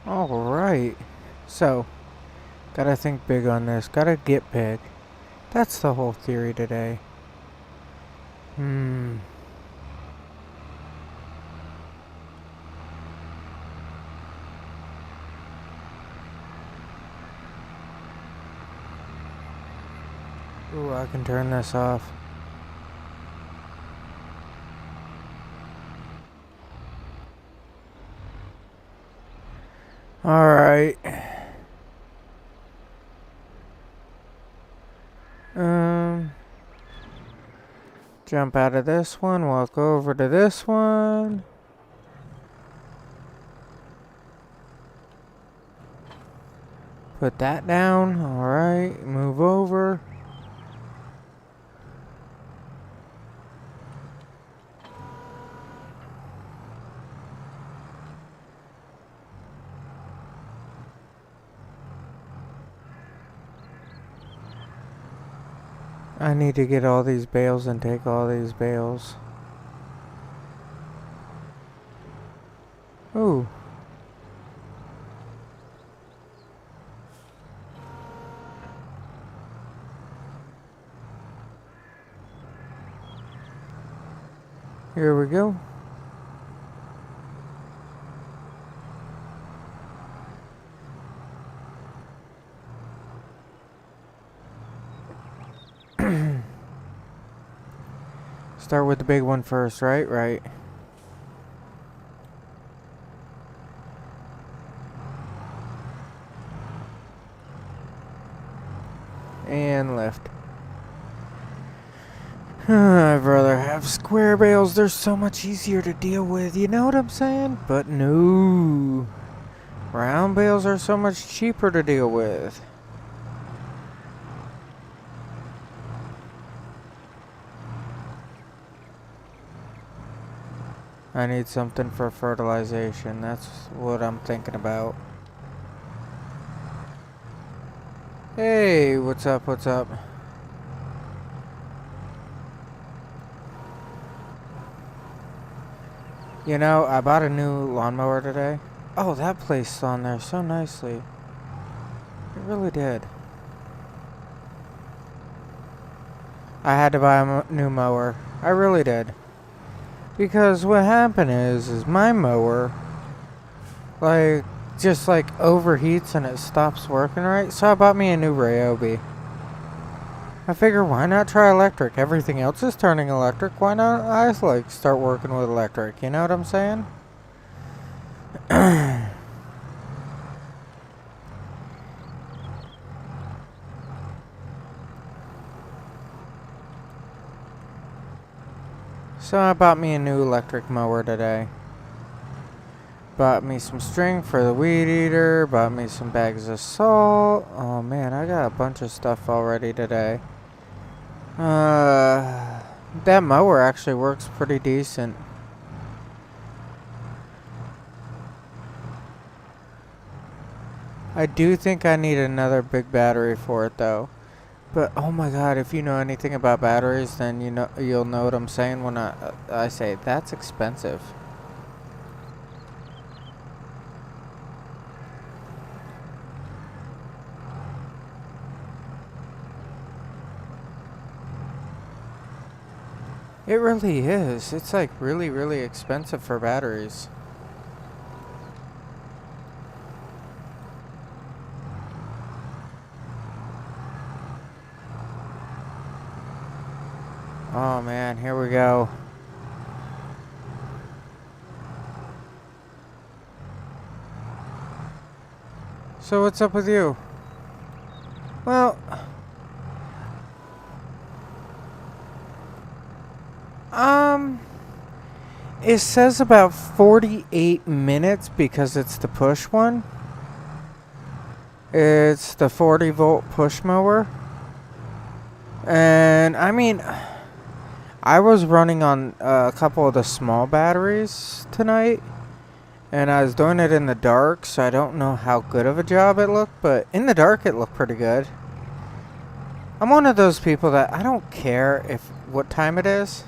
Alright. So, gotta think big on this. Gotta get big. That's the whole theory today. Hmm. Ooh, I can turn this off. Alright. Jump out of this one, walk over to this one. Put that down. Alright, move over. I need to get all these bales and take all these bales. Ooh. Here we go. Start with the big one first, right? Right. And lift. I'd rather have square bales. They're so much easier to deal with. You know what I'm saying? But no. Round bales are so much cheaper to deal with. I need something for fertilization. That's what I'm thinking about. Hey, what's up? What's up? You know, I bought a new lawnmower today. Oh, that placed on there so nicely. It really did. I had to buy a new mower. I really did. Because what happened is my mower, like, just like overheats and it stops working right. So I bought me a new Ryobi. I figure why not try electric? Everything else is turning electric. Why not I like start working with electric? You know what I'm saying? So I bought me a new electric mower today. Bought me some string for the weed eater. Bought me some bags of salt. Oh man, I got a bunch of stuff already today. That mower actually works pretty decent. I do think I need another big battery for it though. But oh my god, if you know anything about batteries, then you'll know what I'm saying when I say that's expensive. It really is. It's like really, really expensive for batteries. Oh man, here we go. So what's up with you? Well, it says about 48 minutes because it's the push one. It's the 40 volt push mower. And I mean, I was running on a couple of the small batteries tonight. And I was doing it in the dark, so I don't know how good of a job it looked. But in the dark, it looked pretty good. I'm one of those people that I don't care if what time it is.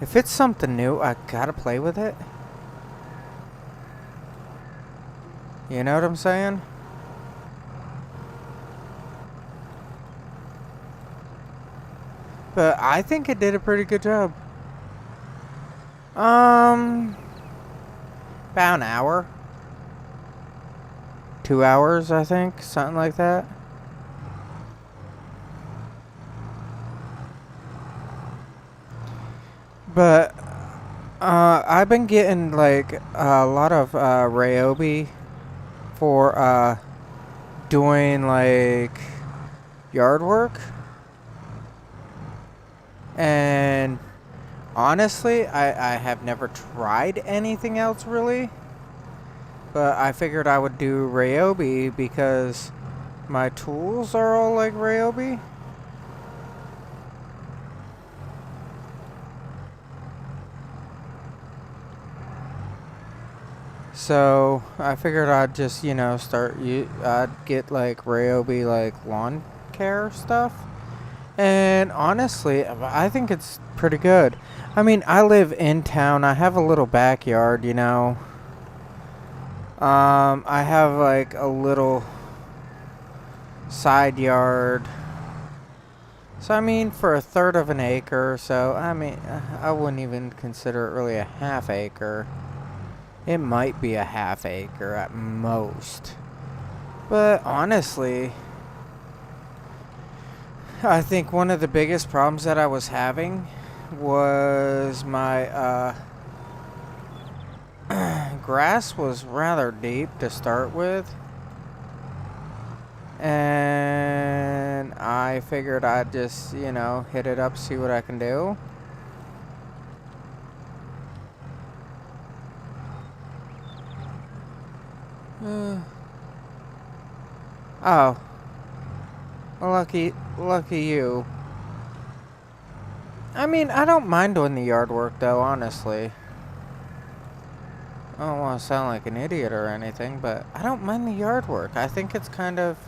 If it's something new, I gotta play with it. You know what I'm saying? But I think it did a pretty good job. Um, about an hour. 2 hours, I think. Something like that. But I've been getting like a lot of Ryobi for doing like yard work. And honestly, I have never tried anything else really. But I figured I would do Ryobi because my tools are all like Ryobi. So I figured I'd just, I'd get like Ryobi like lawn care stuff. And honestly, I think it's pretty good. I mean, I live in town. I have a little backyard, you know. I have like a little side yard. So I mean, for a third of an acre, so I mean, I wouldn't even consider it really a half acre. It might be a half acre at most. But honestly, I think one of the biggest problems that I was having was my grass was rather deep to start with. And I figured I'd just, hit it up, see what I can do. Oh. Lucky you. I mean, I don't mind doing the yard work though, honestly. I don't want to sound like an idiot or anything, but I don't mind the yard work. I think it's kind of...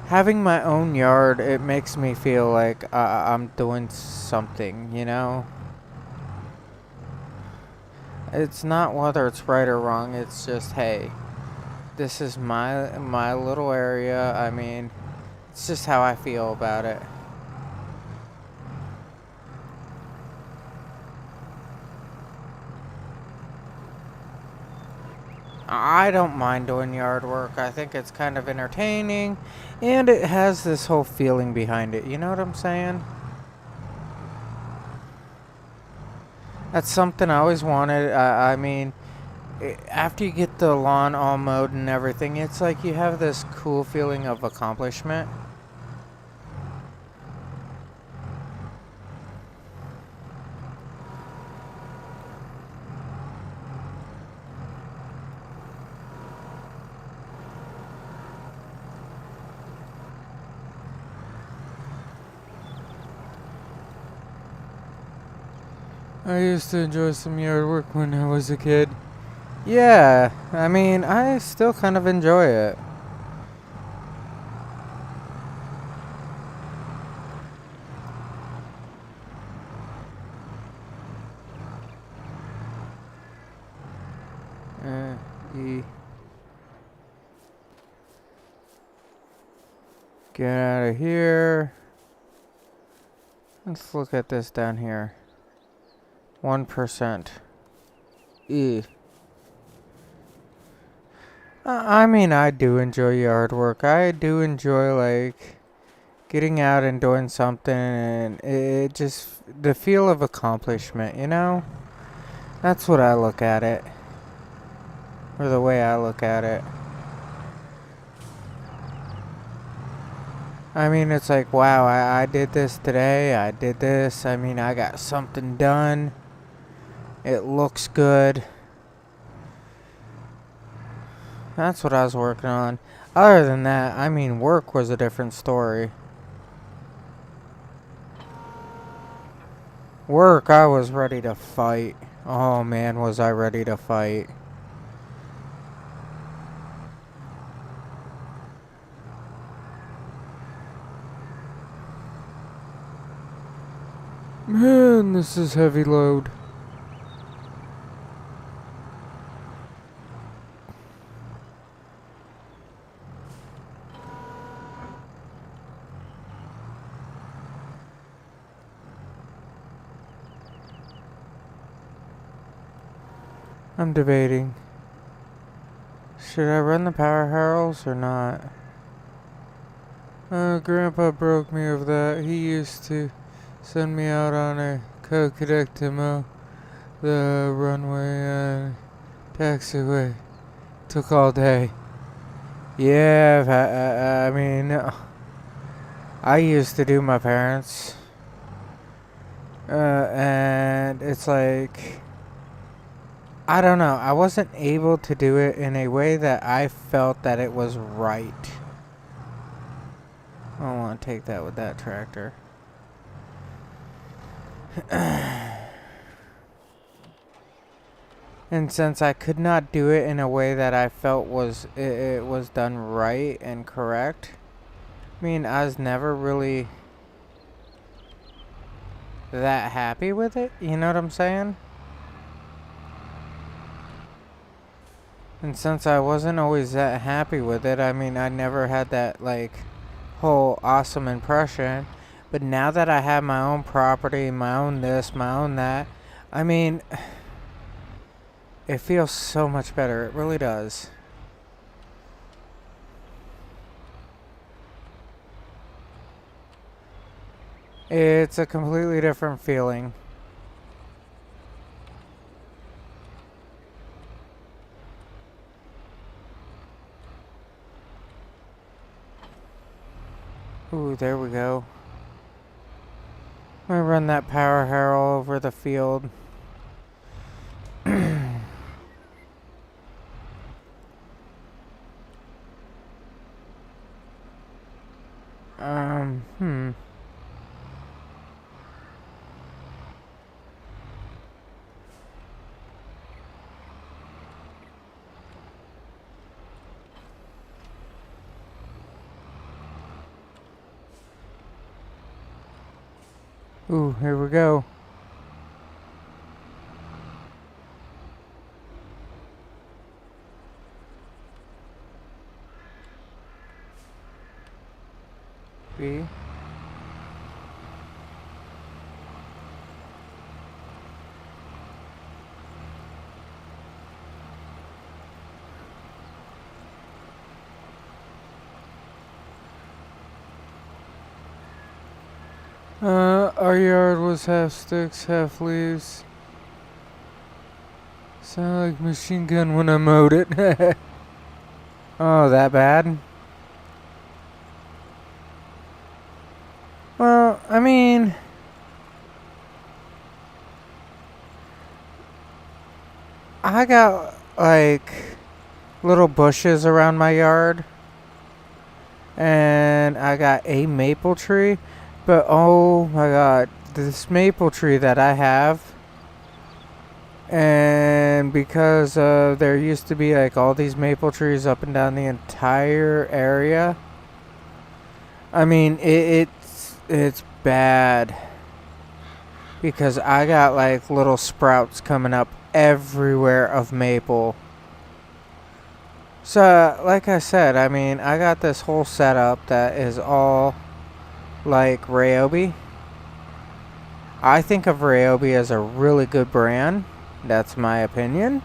Having my own yard, it makes me feel like I'm doing something, you know? It's not whether it's right or wrong, it's just, hey, this is my little area. I mean, it's just how I feel about it. I don't mind doing yard work. I think it's kind of entertaining, and it has this whole feeling behind it. You know what I'm saying? That's something I always wanted. I mean, after you get the lawn all mowed and everything, it's like you have this cool feeling of accomplishment. I used to enjoy some yard work when I was a kid. Yeah, I mean, I still kind of enjoy it. E. Get out of here. Let's look at this down here. 1%. E. I mean, I do enjoy yard work. I do enjoy, like, getting out and doing something, and it just, the feel of accomplishment, you know? That's what I look at it. Or the way I look at it. I mean, it's like, wow, I did this today. I did this. I mean, I got something done. It looks good. That's what I was working on. Other than that, I mean, work was a different story. Work, I was ready to fight. Oh man, was I ready to fight. Man, this is heavy load. I'm debating. Should I run the power harrows or not? Grandpa broke me of that. He used to send me out on a co-cadet to mow the runway and taxiway. Took all day. Yeah, I mean, I used to do my parents. And it's like, I don't know. I wasn't able to do it in a way that I felt that it was right. I don't want to take that with that tractor. And since I could not do it in a way that I felt was it was done right and correct, I mean, I was never really that happy with it. You know what I'm saying? And since I wasn't always that happy with it, I mean, I never had that, like, whole awesome impression. But now that I have my own property, my own this, my own that, I mean, it feels so much better. It really does. It's a completely different feeling. Ooh, there we go. I'm gonna run that power harrow over the field. Hmm. Ooh, here we go. B. Our yard was half sticks, half leaves. Sounded like machine gun when I mowed it. Oh, that bad? Well, I mean, I got, like, little bushes around my yard. And I got a maple tree. But oh my god, this maple tree that I have, and because there used to be like all these maple trees up and down the entire area, I mean it's bad because I got like little sprouts coming up everywhere of maple. So like I said, I mean I got this whole setup that is all like Ryobi. I think of Ryobi as a really good brand. That's my opinion.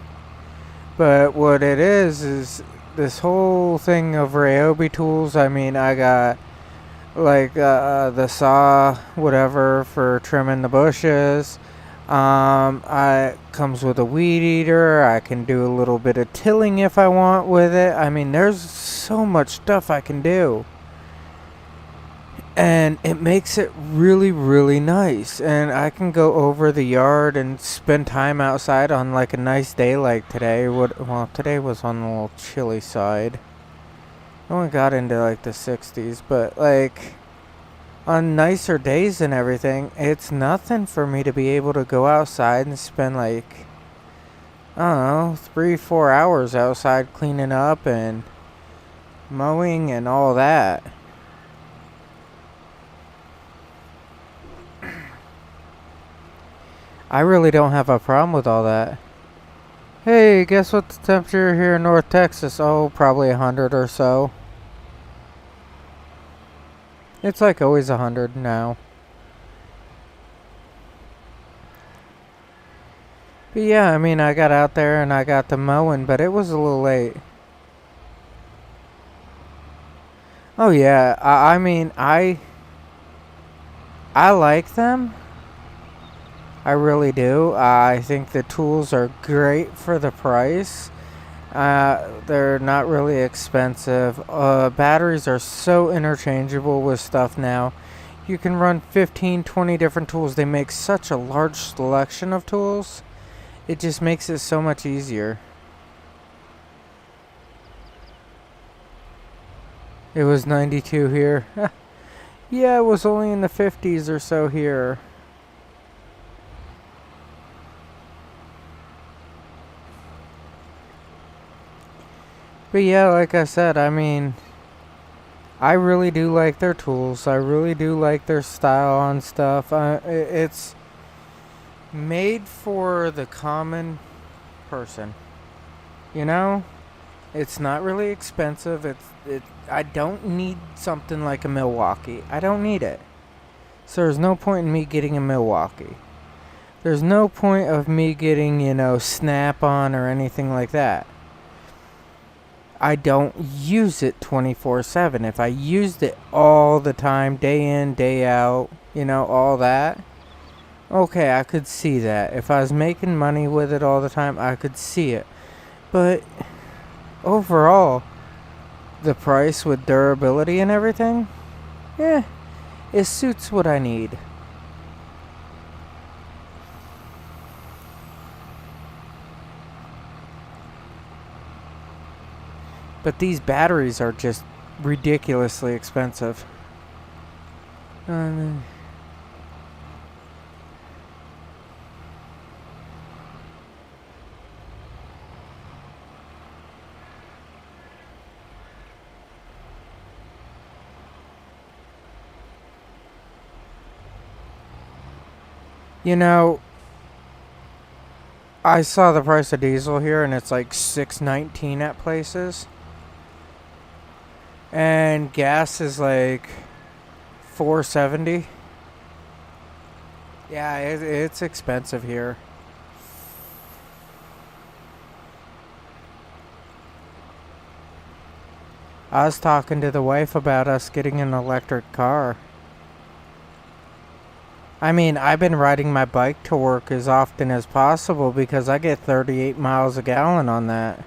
But what it is this whole thing of Ryobi tools. I mean, I got like the saw, whatever, for trimming the bushes. I comes with a weed eater. I can do a little bit of tilling if I want with it. I mean, there's so much stuff I can do. And it makes it really, really nice. And I can go over the yard and spend time outside on like a nice day like today. Well, today was on the little chilly side. I only got into like the 60s, but like on nicer days and everything, it's nothing for me to be able to go outside and spend like, I don't know, 3-4 hours outside cleaning up and mowing and all that. I really don't have a problem with all that. Hey, guess what the temperature here in North Texas? Oh, probably 100 or so. It's like always 100 now. But yeah, I mean, I got out there and I got the mowing, but it was a little late. Oh yeah, I mean, I like them. I really do. I think the tools are great for the price. They're not really expensive. Batteries are so interchangeable with stuff now. You can run 15, 20 different tools. They make such a large selection of tools. It just makes it so much easier. It was 92 here. Yeah, it was only in the 50s or so here. But yeah, like I said, I mean, I really do like their tools. I really do like their style on stuff. It's made for the common person. You know? It's not really expensive. I don't need something like a Milwaukee. I don't need it. So there's no point in me getting a Milwaukee. There's no point of me getting, Snap-on or anything like that. I don't use it 24/7. If I used it all the time, day in, day out, all that, okay, I could see that. If I was making money with it all the time, I could see it. But overall, the price with durability and everything, it suits what I need. But these batteries are just ridiculously expensive. I saw the price of diesel here and it's like $6.19 at places. And gas is like $4.70. Yeah, it's expensive here. I was talking to the wife about us getting an electric car. I mean, I've been riding my bike to work as often as possible because I get 38 miles a gallon on that.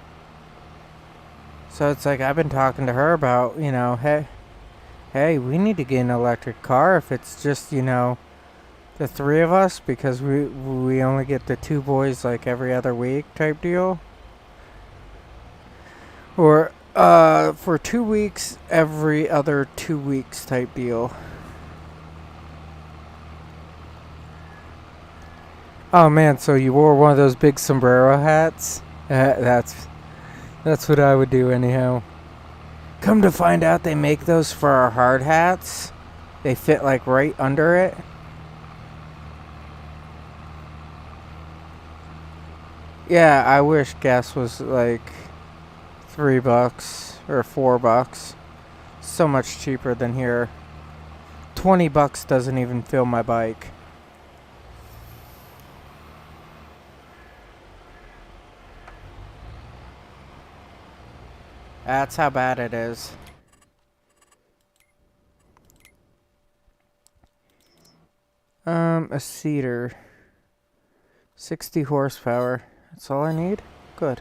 So it's like I've been talking to her about, hey, we need to get an electric car if it's just, the three of us because we only get the two boys like every other week type deal. Or for 2 weeks, every other 2 weeks type deal. Oh man, so you wore one of those big sombrero hats? That's what I would do anyhow. Come to find out they make those for our hard hats. They fit like right under it. Yeah, I wish gas was like $3 or $4. So much cheaper than here. $20 doesn't even fill my bike. That's how bad it is. A Cedar. 60 horsepower. That's all I need? Good.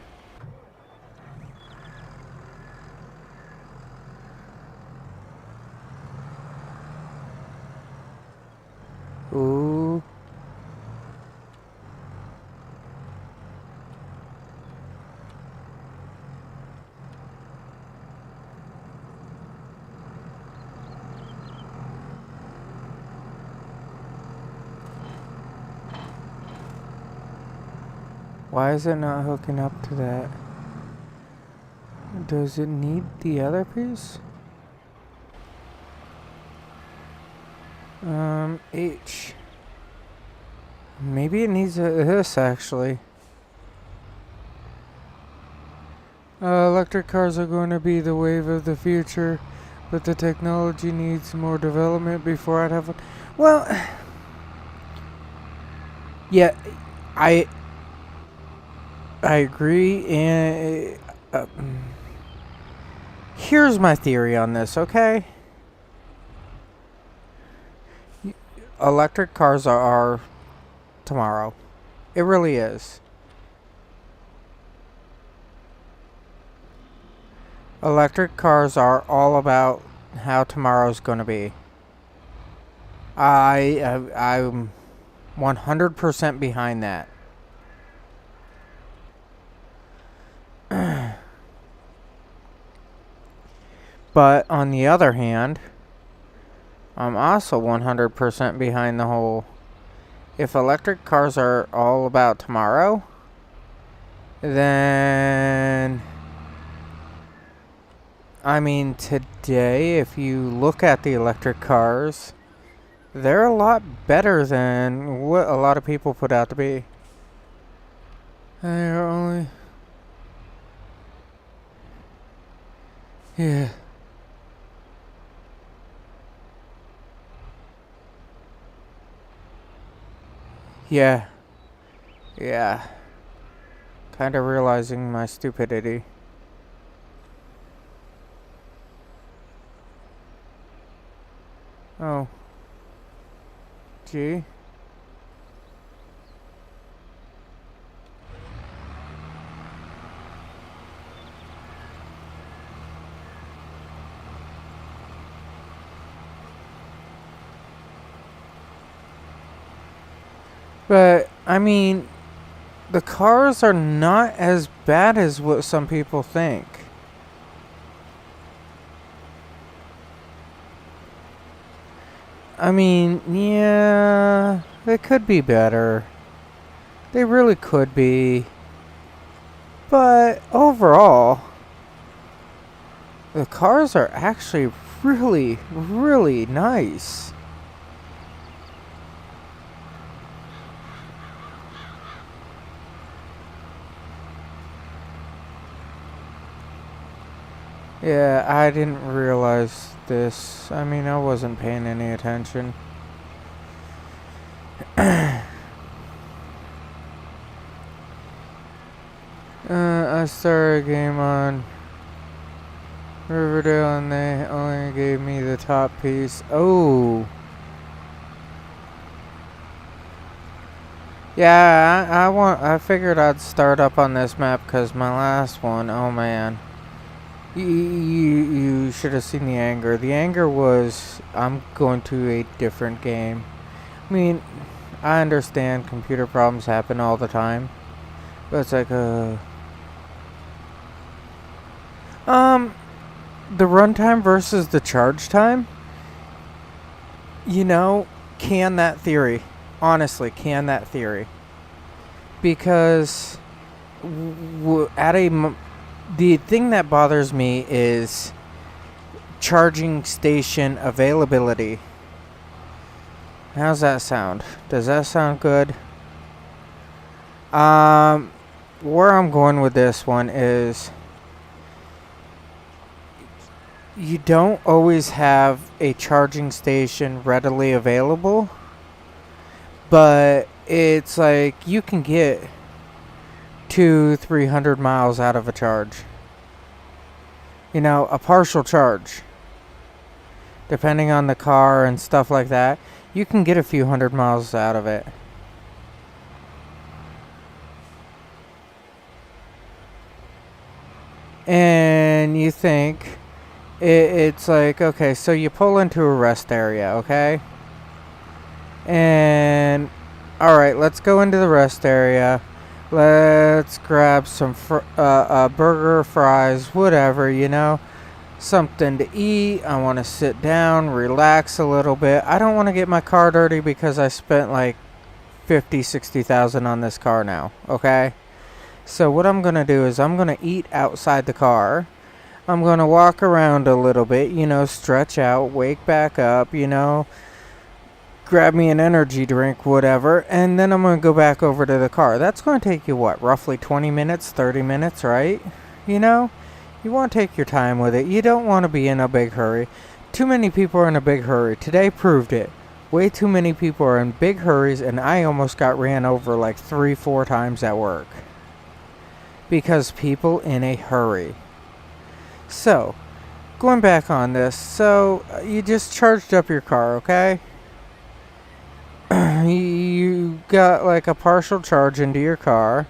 Ooh. Why is it not hooking up to that? Does it need the other piece? H. Maybe it needs this actually. Electric cars are going to be the wave of the future, but the technology needs more development before I'd have one. Well, yeah, I agree, and here's my theory on this, okay? Electric cars are tomorrow. It really is. Electric cars are all about how tomorrow's going to be. I'm 100% behind that. But on the other hand, I'm also 100% behind the whole, if electric cars are all about tomorrow, then, I mean, today, if you look at the electric cars, they're a lot better than what a lot of people put out to be. They're only... Yeah. Yeah. Yeah. Kind of realizing my stupidity. Oh. Gee. But, I mean, the cars are not as bad as what some people think. I mean, yeah, they could be better. They really could be. But overall, the cars are actually really, really nice. Yeah, I didn't realize this. I mean, I wasn't paying any attention. I started a game on Riverdale and they only gave me the top piece. Oh. Yeah, I figured I'd start up on this map because my last one, oh man. You should have seen the anger. The anger was, I'm going to a different game. I mean, I understand computer problems happen all the time. But it's like, the runtime versus the charge time? You know, can that theory. Honestly, can that theory. Because the thing that bothers me is charging station availability. How's that sound? Does that sound good? Where I'm going with this one is you don't always have a charging station readily available, but it's like you can get 200-300 miles out of a charge. You know, a partial charge. Depending on the car and stuff like that, you can get a few 100 miles out of it. And you think it's like, okay, so you pull into a rest area, okay? And alright, let's go into the rest area. Let's grab some burger, fries, whatever, you know. Something to eat. I want to sit down, relax a little bit. I don't want to get my car dirty because I spent like 50,000-60,000 on this car now, okay? So what I'm going to do is I'm going to eat outside the car. I'm going to walk around a little bit, you know, stretch out, wake back up, you know, grab me an energy drink, whatever, and then I'm going to go back over to the car. That's going to take you, what, roughly 20 minutes, 30 minutes, right? You know, you want to take your time with it. You don't want to be in a big hurry. Too many people are in a big hurry. Today proved it. Way too many people are in big hurries, and I almost got ran over like 3-4 times at work. because people in a hurry. So, going back on this, so you just charged up your car, okay? You got like a partial charge into your car.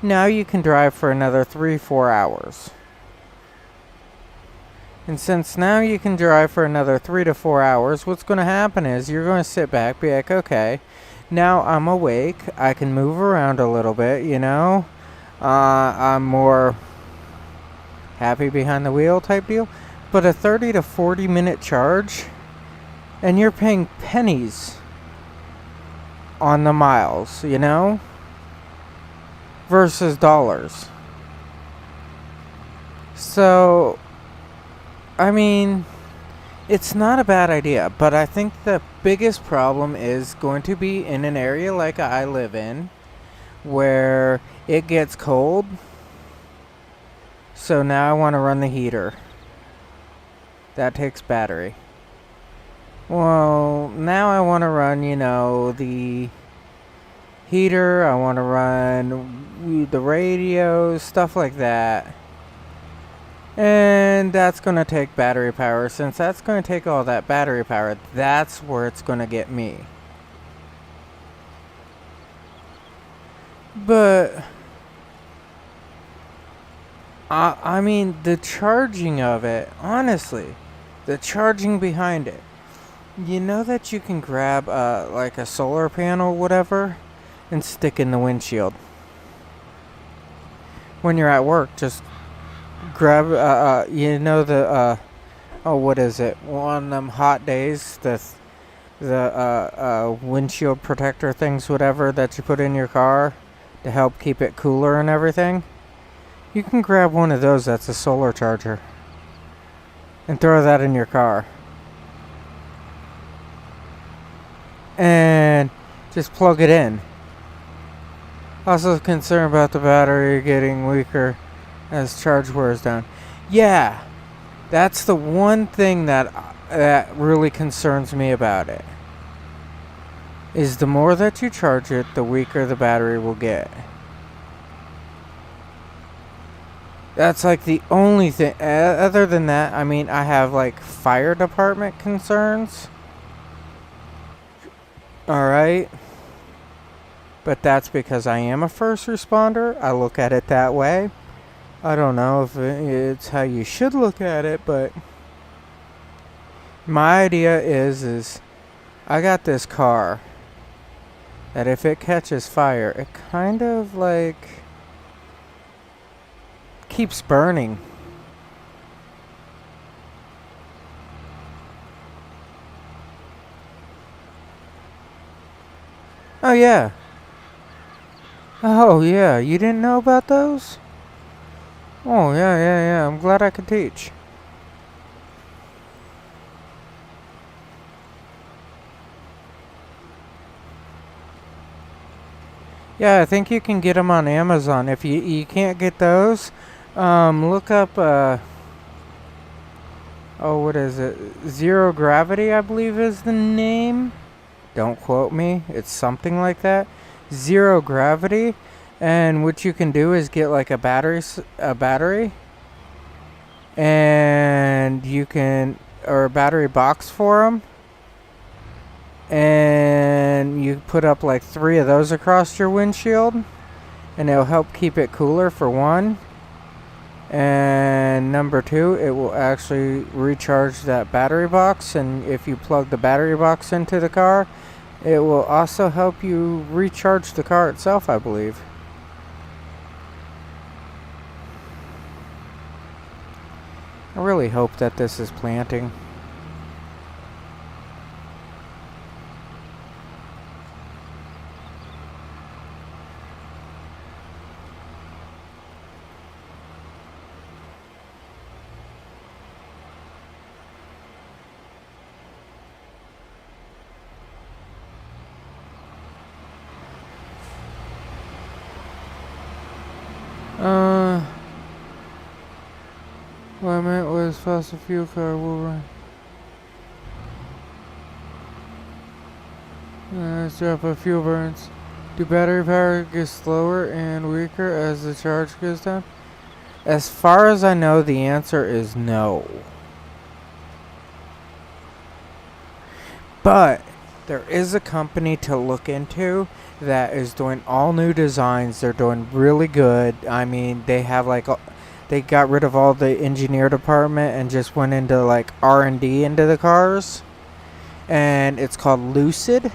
Now you can drive for another 3-4 hours. And since now you can drive for another 3 to 4 hours, what's going to happen is you're going to sit back, be like, okay, now I'm awake. I can move around a little bit, you know? I'm more happy behind the wheel type deal. But a 30 to 40 minute charge, and you're paying pennies on the miles, you know? Versus dollars. So, I mean, it's not a bad idea, but I think the biggest problem is going to be in an area like I live in, where it gets cold. So now I want to run the heater. That takes battery. Well, now I want to run, you know, the heater. I want to run the radio, stuff like that. And that's going to take battery power. Since that's going to take all that battery power, that's where it's going to get me. But I mean, the charging of it, honestly, the charging behind it. You know that you can grab like a solar panel, whatever, and stick in the windshield. When you're at work, just grab, you know the, what is it? One of them hot days, the windshield protector things, whatever, that you put in your car to help keep it cooler and everything. You can grab one of those that's a solar charger and throw that in your car. And just plug it in. Also concerned about the battery getting weaker as charge wears down. Yeah, that's the one thing that really concerns me about it. Is the more that you charge it, the weaker the battery will get. That's like the only thing. Other than that, I mean, I have like fire department concerns. Alright. But that's because I am a first responder. I look at it that way. I don't know if it's how you should look at it, but my idea is I got this car that if it catches fire, it kind of like keeps burning. Oh yeah. Oh yeah, you didn't know about those? Oh yeah. I'm glad I could teach. Yeah, I think you can get them on Amazon. If you can't get those, look up, what is it? Zero Gravity, I believe is the name. Don't quote me. It's something like that. Zero Gravity. And what you can do is get like a battery. And you can, or a battery box for them. And you put up like 3 of those across your windshield. And it'll help keep it cooler for one. And number 2, it will actually recharge that battery box. And if you plug the battery box into the car, it will also help you recharge the car itself, I believe. I really hope that this is planting. What I meant was fossil fuel car will run. Let's drop a fuel burns. Do battery power get slower and weaker as the charge goes down? As far as I know, the answer is no. But there is a company to look into that is doing all new designs. They're doing really good. I mean, they have like they got rid of all the engineer department and just went into like R&D into the cars. And it's called Lucid.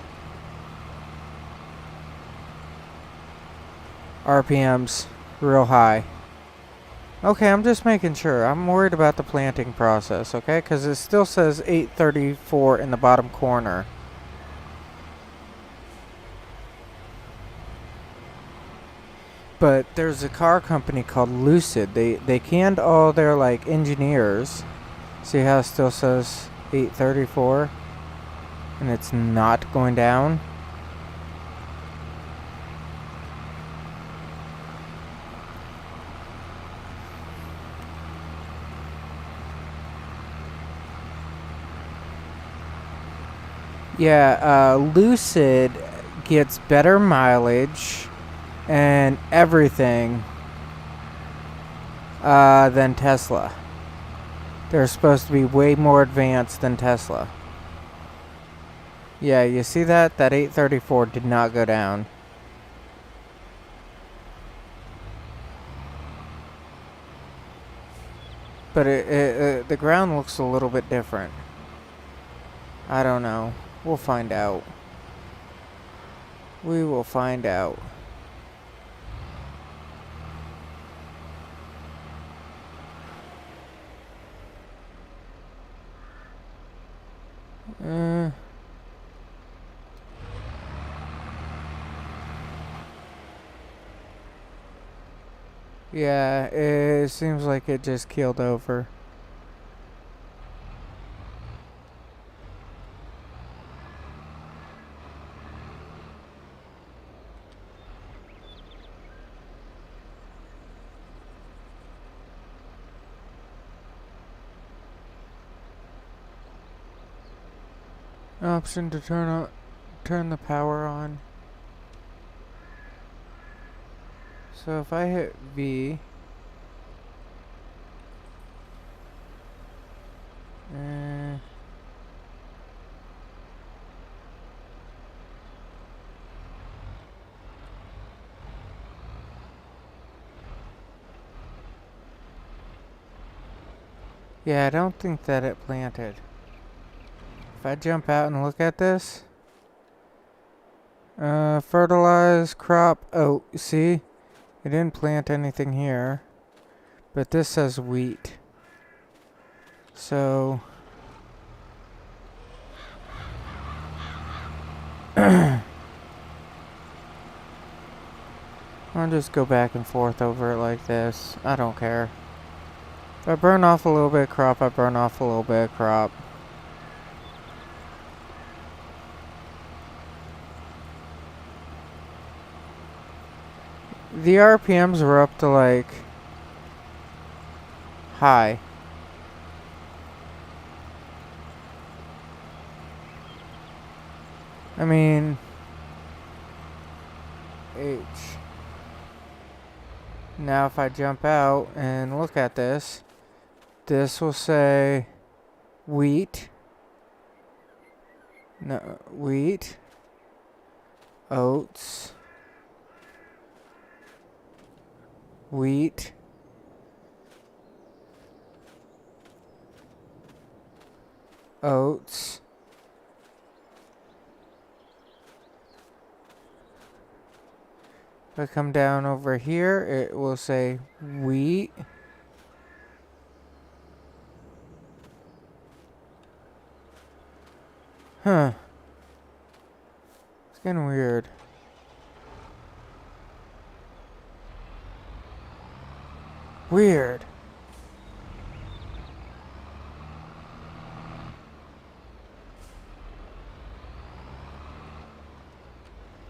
RPMs real high. Okay, I'm just making sure. I'm worried about the planting process, okay? Because it still says 834 in the bottom corner. But there's a car company called Lucid. They canned all their like engineers. See how it still says 834? And it's not going down? Yeah, Lucid gets better mileage and everything than Tesla. They're supposed to be way more advanced than Tesla. Yeah, you see that? That 834 did not go down. But the ground looks a little bit different. I don't know. We'll find out. We will find out. Yeah, it seems like it just keeled over. Option to turn the power on. So if I hit V, yeah, I don't think that it planted. If I jump out and look at this, fertilize crop. Oh, see? It didn't plant anything here. But this says wheat. So I'll just go back and forth over it like this. I don't care. If I burn off a little bit of crop, I burn off a little bit of crop. The RPMs were up to like high. I mean, H. Now if I jump out and look at this, this will say wheat. No, wheat. Oats. Wheat. Oats. If I come down over here, it will say wheat. Huh. It's getting weird. Weird.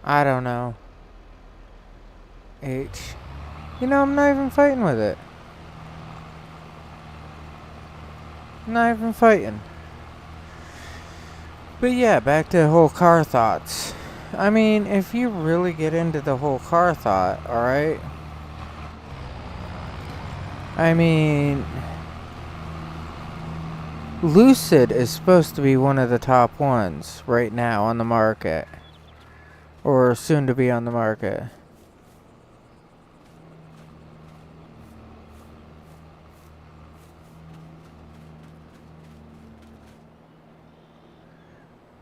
I don't know. H. You know, I'm not even fighting with it. I'm not even fighting. But yeah, back to the whole car thoughts. I mean, if you really get into the whole car thought, alright? I mean, Lucid is supposed to be one of the top ones right now on the market. Or soon to be on the market.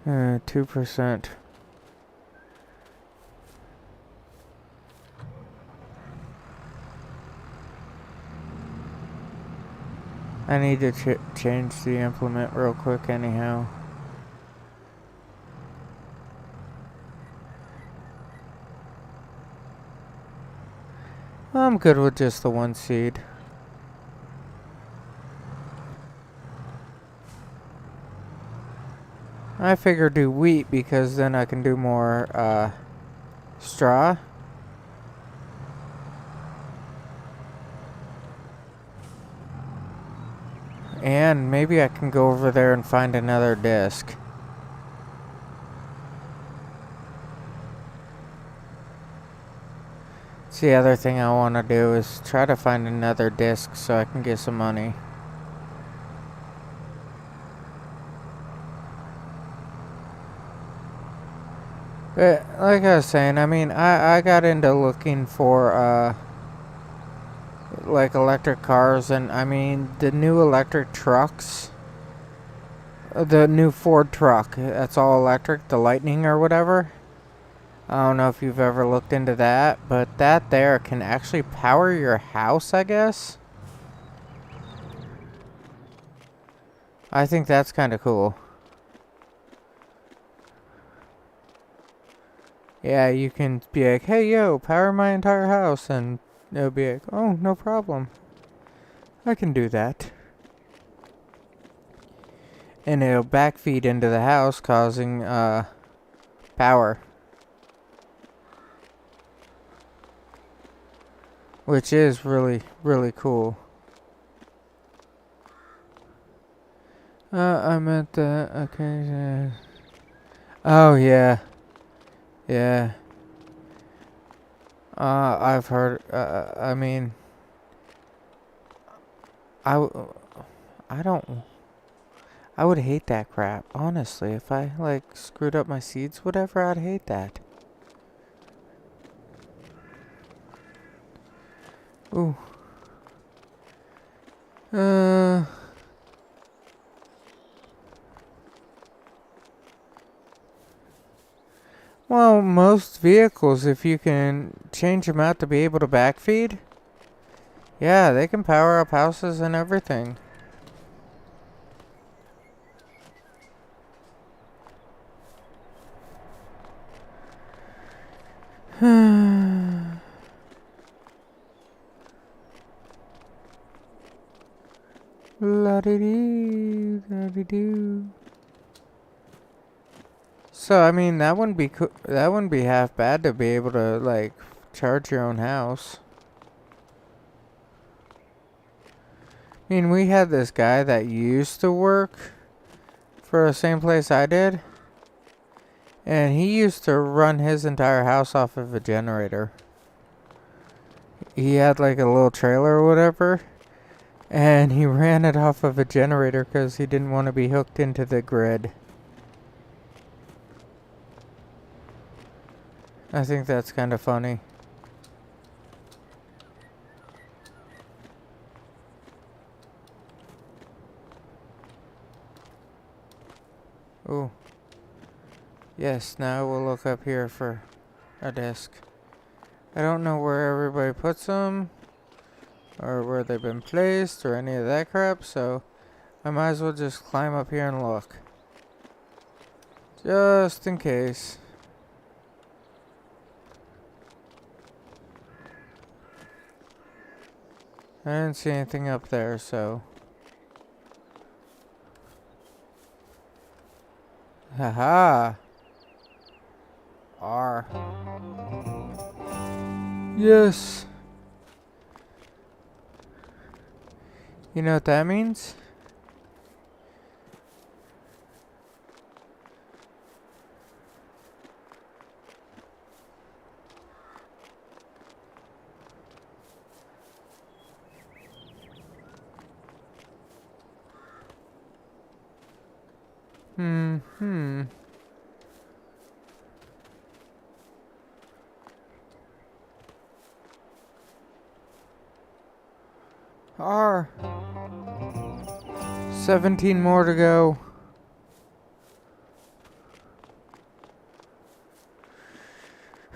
Uh, 2%. I need to change the implement real quick anyhow. I'm good with just the one seed. I figure do wheat because then I can do more straw. And maybe I can go over there and find another disc. It's the other thing I want to do is try to find another disc so I can get some money. But like I was saying, I mean, I got into looking for like electric cars, and I mean the new electric trucks, the new Ford truck that's all electric, the Lightning or whatever. I don't know if you've ever looked into that, but that there can actually power your house, I guess. I think that's kind of cool. Yeah, you can be like, hey yo, power my entire house, and it'll be like, oh, no problem. I can do that. And it'll backfeed into the house, causing power. Which is really, really cool. I meant that, okay. Oh, yeah. Yeah. I've heard, I mean, I would hate that crap, honestly. If I, like, screwed up my seeds, whatever, I'd hate that. Ooh. Well, most vehicles, if you can change them out to be able to backfeed, yeah, they can power up houses and everything. La-dee-dee, la-dee-doo. So, I mean, that wouldn't be half bad to be able to, like, charge your own house. I mean, we had this guy that used to work for the same place I did, and he used to run his entire house off of a generator. He had, like, a little trailer or whatever, and he ran it off of a generator because he didn't want to be hooked into the grid. I think that's kind of funny. Ooh. Yes, now we'll look up here for a disc. I don't know where everybody puts them, or where they've been placed, or any of that crap, so I might as well just climb up here and look. Just in case. I didn't see anything up there, so. Haha. R. Yes. You know what that means? Hmm. R. 17 more to go.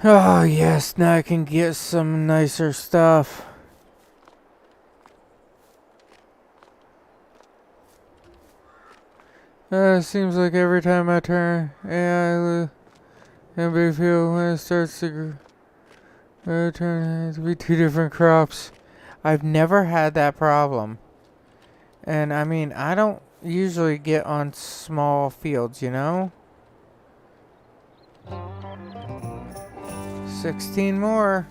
Oh, yes, now I can get some nicer stuff. Seems like every time I turn AI and big field when it starts to turn to be two different crops. I've never had that problem. And I mean, I don't usually get on small fields, you know? 16 more.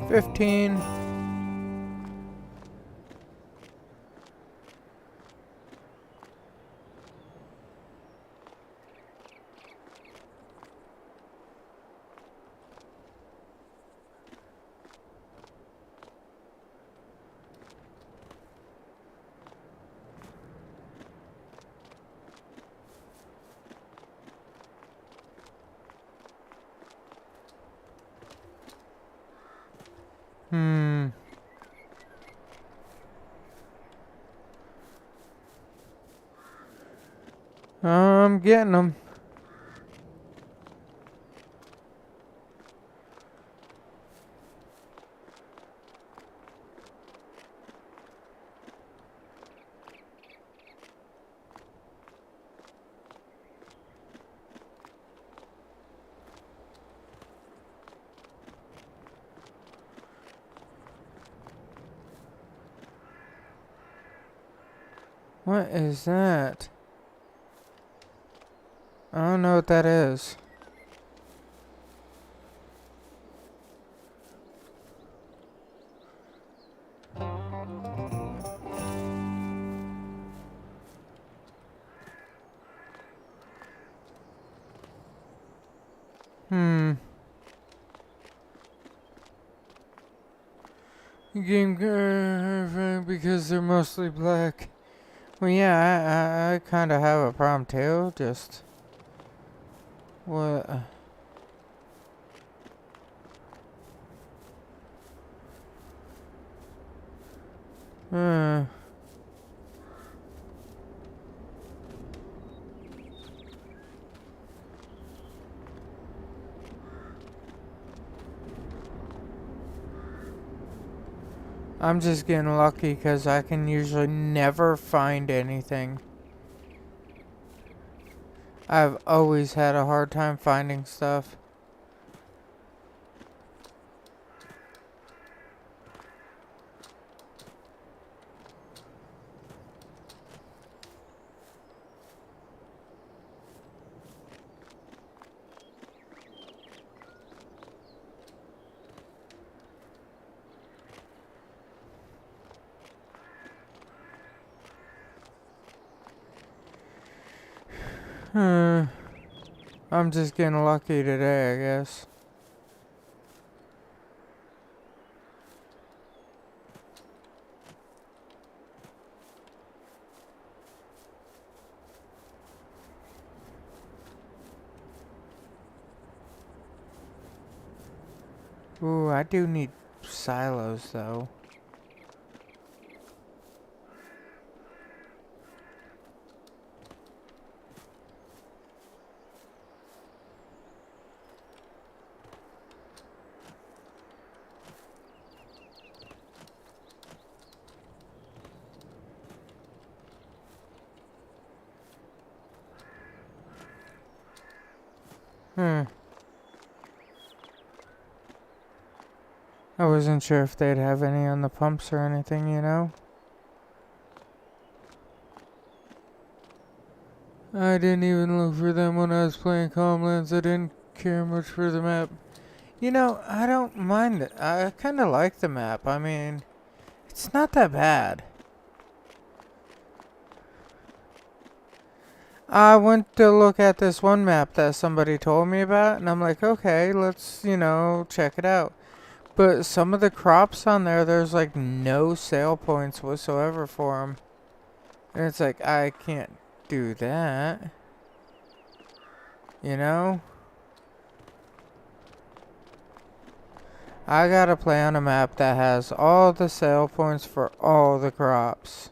$15. I'm getting them. What is that? I don't know what that is. Game because they're mostly black. Well, yeah, I kind of have a problem too. Just what? Uh, I'm just getting lucky because I can usually never find anything. I've always had a hard time finding stuff. I'm just getting lucky today, I guess. Ooh, I do need silos though. I wasn't sure if they'd have any on the pumps or anything, you know? I didn't even look for them when I was playing Calmlands. I didn't care much for the map. You know, I don't mind it. I kind of like the map. I mean, It's not that bad. I went to look at this one map that somebody told me about, and I'm like, okay, let's, check it out. But some of the crops on there, there's like no sale points whatsoever for them. And it's like, I can't do that. You know? I gotta play on a map that has all the sale points for all the crops.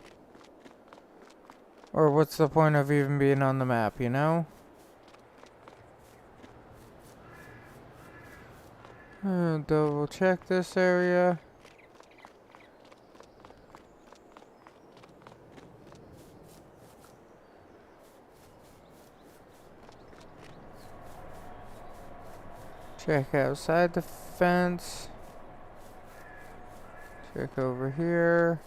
Or what's the point of even being on the map, you know? Double check this area. Check outside the fence. Check over here.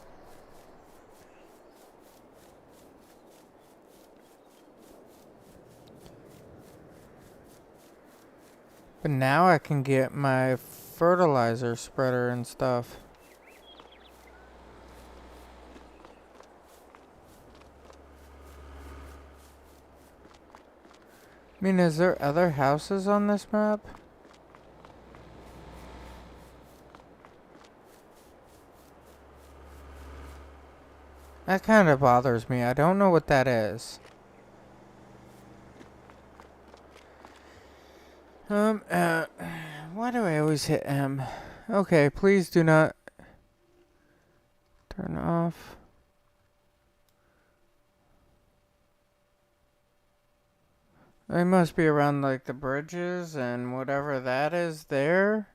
But now I can get my fertilizer spreader and stuff. I mean, is there other houses on this map? That kind of bothers me. I don't know what that is. Why do I always hit M? Okay, please do not turn off. They must be around like the bridges and whatever that is there.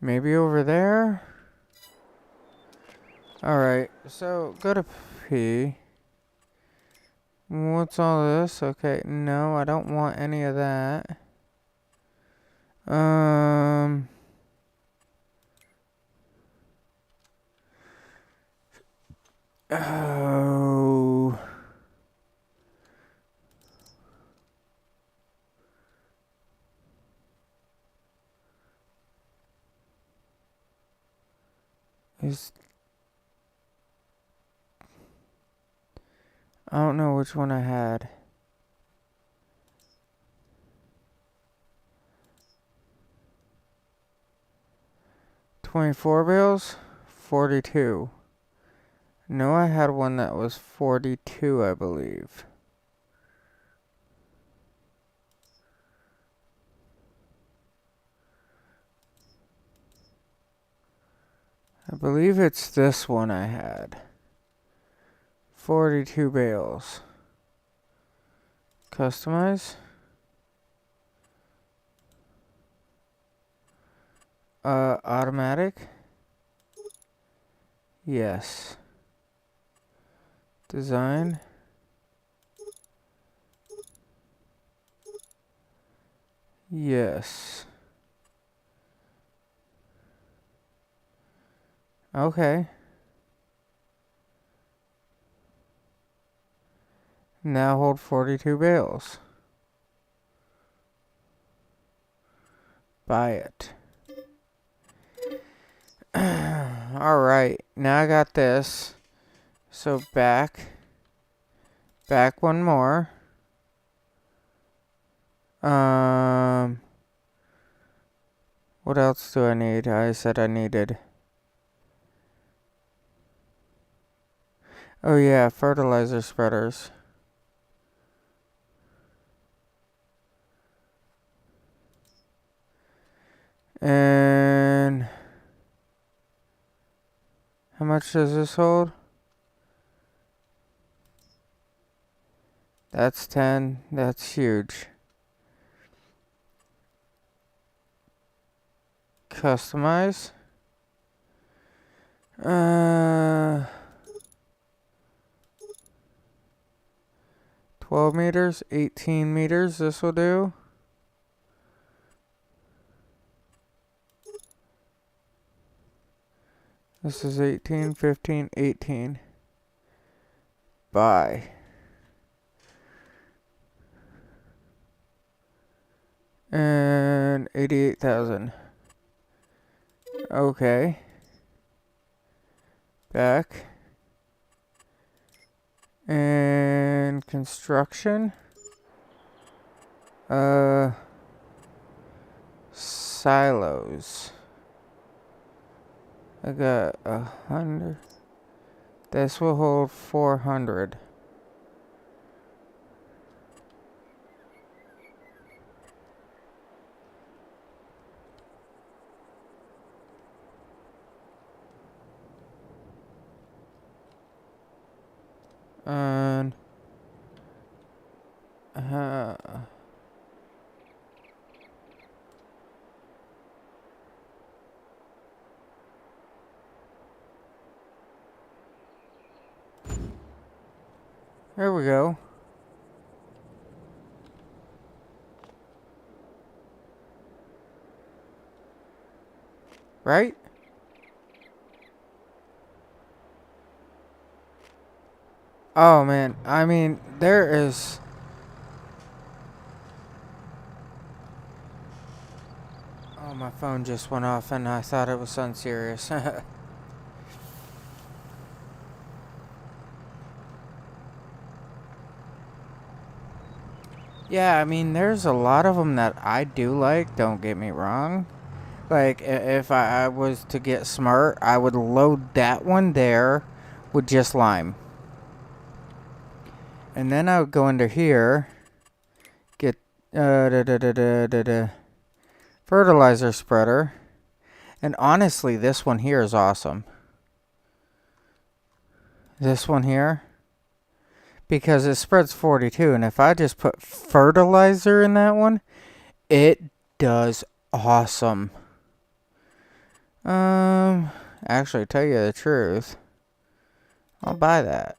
Maybe over there? Alright, so go to P. What's all this? Okay, no, I don't want any of that. Oh. I don't know which one I had. $24 bills? 42. No, I had one that was 42, I believe. I believe it's this one I had. 42 bales. Customize. Automatic. Yes. Design. Yes. Okay. Now hold 42 bales. Buy it. Alright, now I got this. So back one more. What else do I need? I said I needed. Oh yeah, fertilizer spreaders. And how much does this hold? That's 10. That's huge. Customize. 12 meters, 18 meters, this will do. This is 18, 15, 18. Buy. And 88,000. Okay. Back. And construction. Silos. I got 100. This will hold 400. And there we go. Right? Oh man, I mean, there is... Oh, my phone just went off and I thought it was unserious. Yeah, I mean, there's a lot of them that I do like, don't get me wrong. Like, if I was to get smart, I would load that one there with just lime. And then I would go into here, get fertilizer spreader. And honestly, this one here is awesome. This one here. Because it spreads 42, and if I just put fertilizer in that one, it does awesome. Actually, tell you the truth, I'll buy that.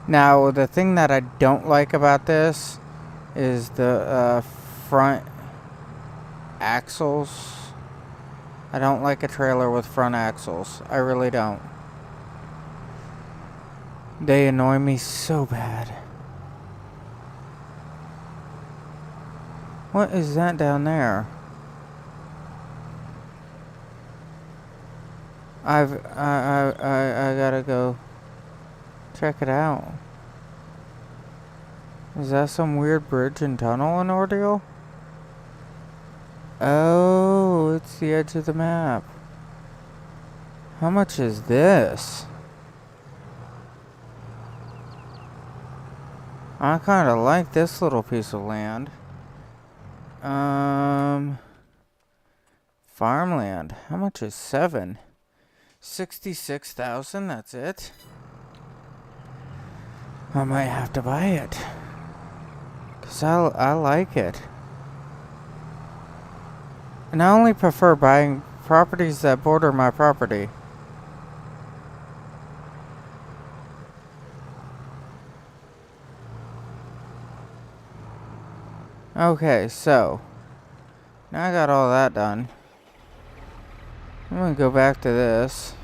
Now, the thing that I don't like about this is the front axles. I don't like a trailer with front axles. I really don't. They annoy me so bad. What is that down there? I gotta go check it out. Is that some weird bridge and tunnel and ordeal? Oh, it's the edge of the map. How much is this? I kind of like this little piece of land. Farmland. How much is 7? 66,000, that's it. I might have to buy it. 'Cause I like it. And I only prefer buying properties that border my property. Okay, so now I got all that done. I'm gonna go back to this.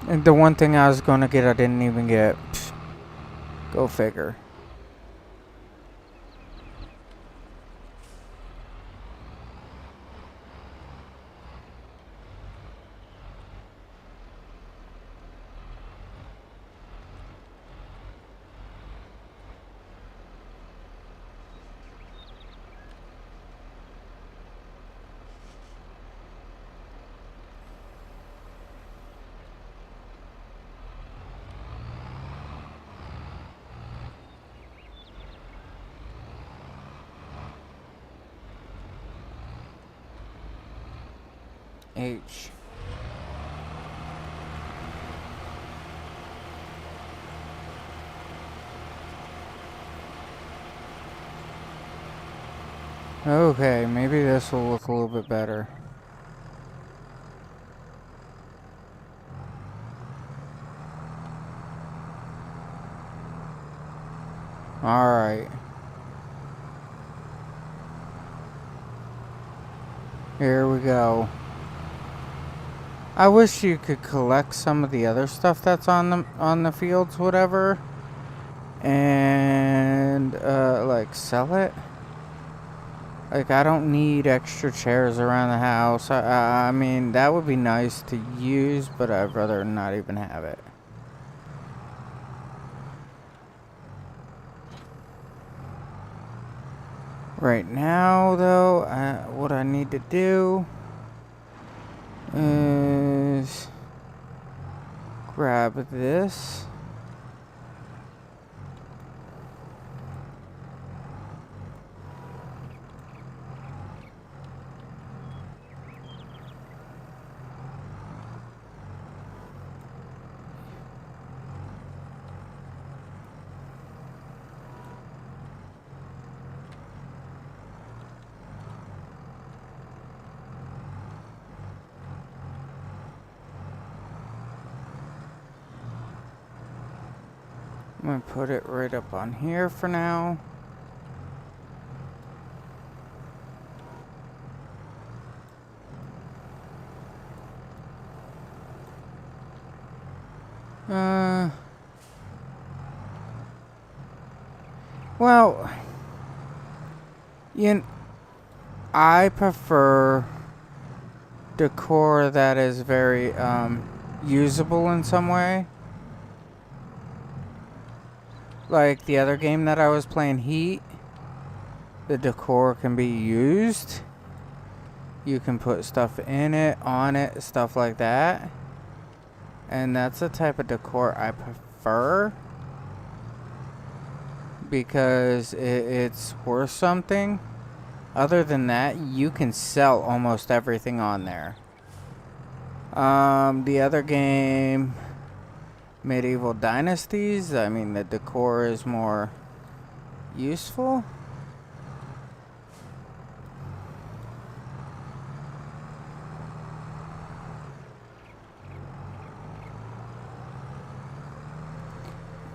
And the one thing I was gonna get, I didn't even get. Pfft. Go figure. H. Okay, maybe this will look a little bit better. Alright. Here we go. I wish you could collect some of the other stuff that's on the fields, whatever, and like sell it. Like, I don't need extra chairs around the house. I mean, that would be nice to use, but I'd rather not even have it. Right now, though, what I need to do is grab this. I'm gonna put it right up on here for now. Well, I prefer decor that is very usable in some way. Like the other game that I was playing, Heat, the decor can be used. You can put stuff in it, on it, stuff like that. And that's the type of decor I prefer, because it's worth something. Other than that, you can sell almost everything on there. The other game, Medieval Dynasties, I mean, the decor is more useful.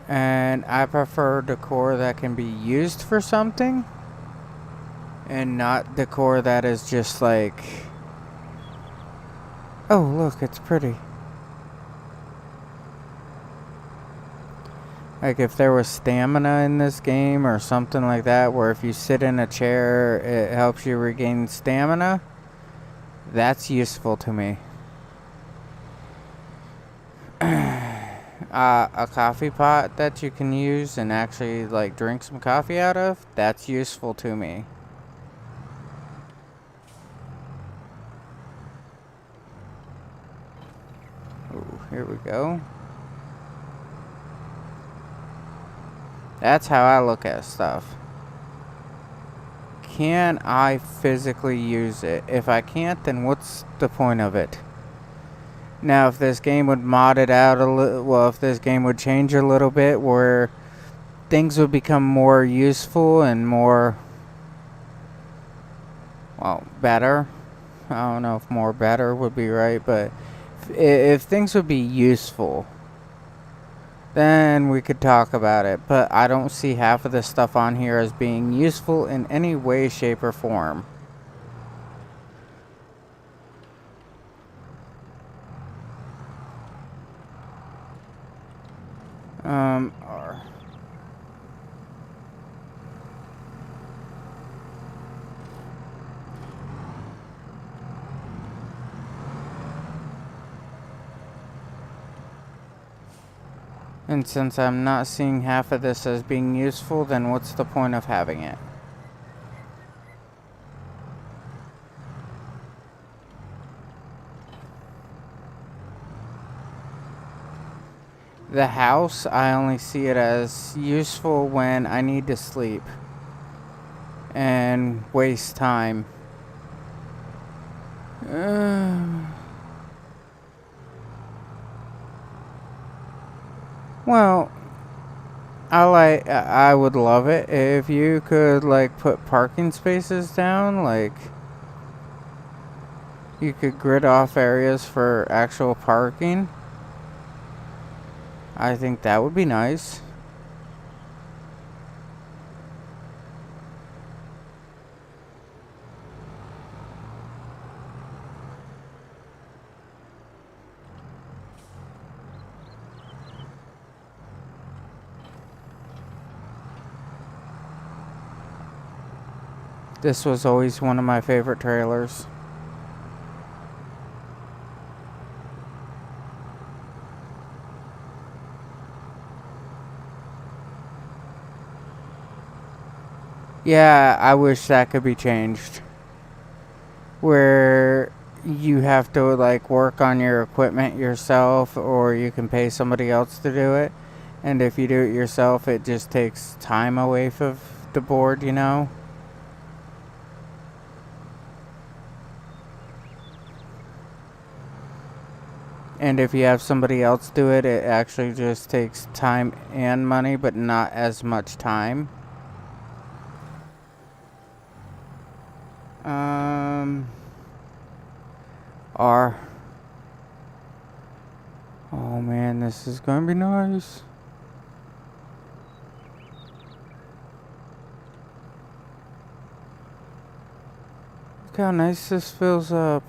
And I prefer decor that can be used for something, and not decor that is just like, oh look, it's pretty. Like if there was stamina in this game or something like that, where if you sit in a chair it helps you regain stamina, that's useful to me. A coffee pot that you can use and actually like drink some coffee out of, that's useful to me. Ooh, here we go. That's how I look at stuff. Can I physically use it? If I can't, then what's the point of it? Now, if this game would mod it out a little, well, if this game would change a little bit where things would become more useful and more, well, better. I don't know if more better would be right, but if things would be useful, then we could talk about it. But I don't see half of this stuff on here as being useful in any way, shape, or form. And since I'm not seeing half of this as being useful, then what's the point of having it? The house, I only see it as useful when I need to sleep and waste time. Well, I would love it if you could like put parking spaces down, like you could grid off areas for actual parking. I think that would be nice. This was always one of my favorite trailers. Yeah, I wish that could be changed. Where you have to like work on your equipment yourself, or you can pay somebody else to do it. And if you do it yourself, it just takes time away from the board, you know? And if you have somebody else do it, it actually just takes time and money, but not as much time. R. Oh man, this is gonna be nice. Look how nice this fills up.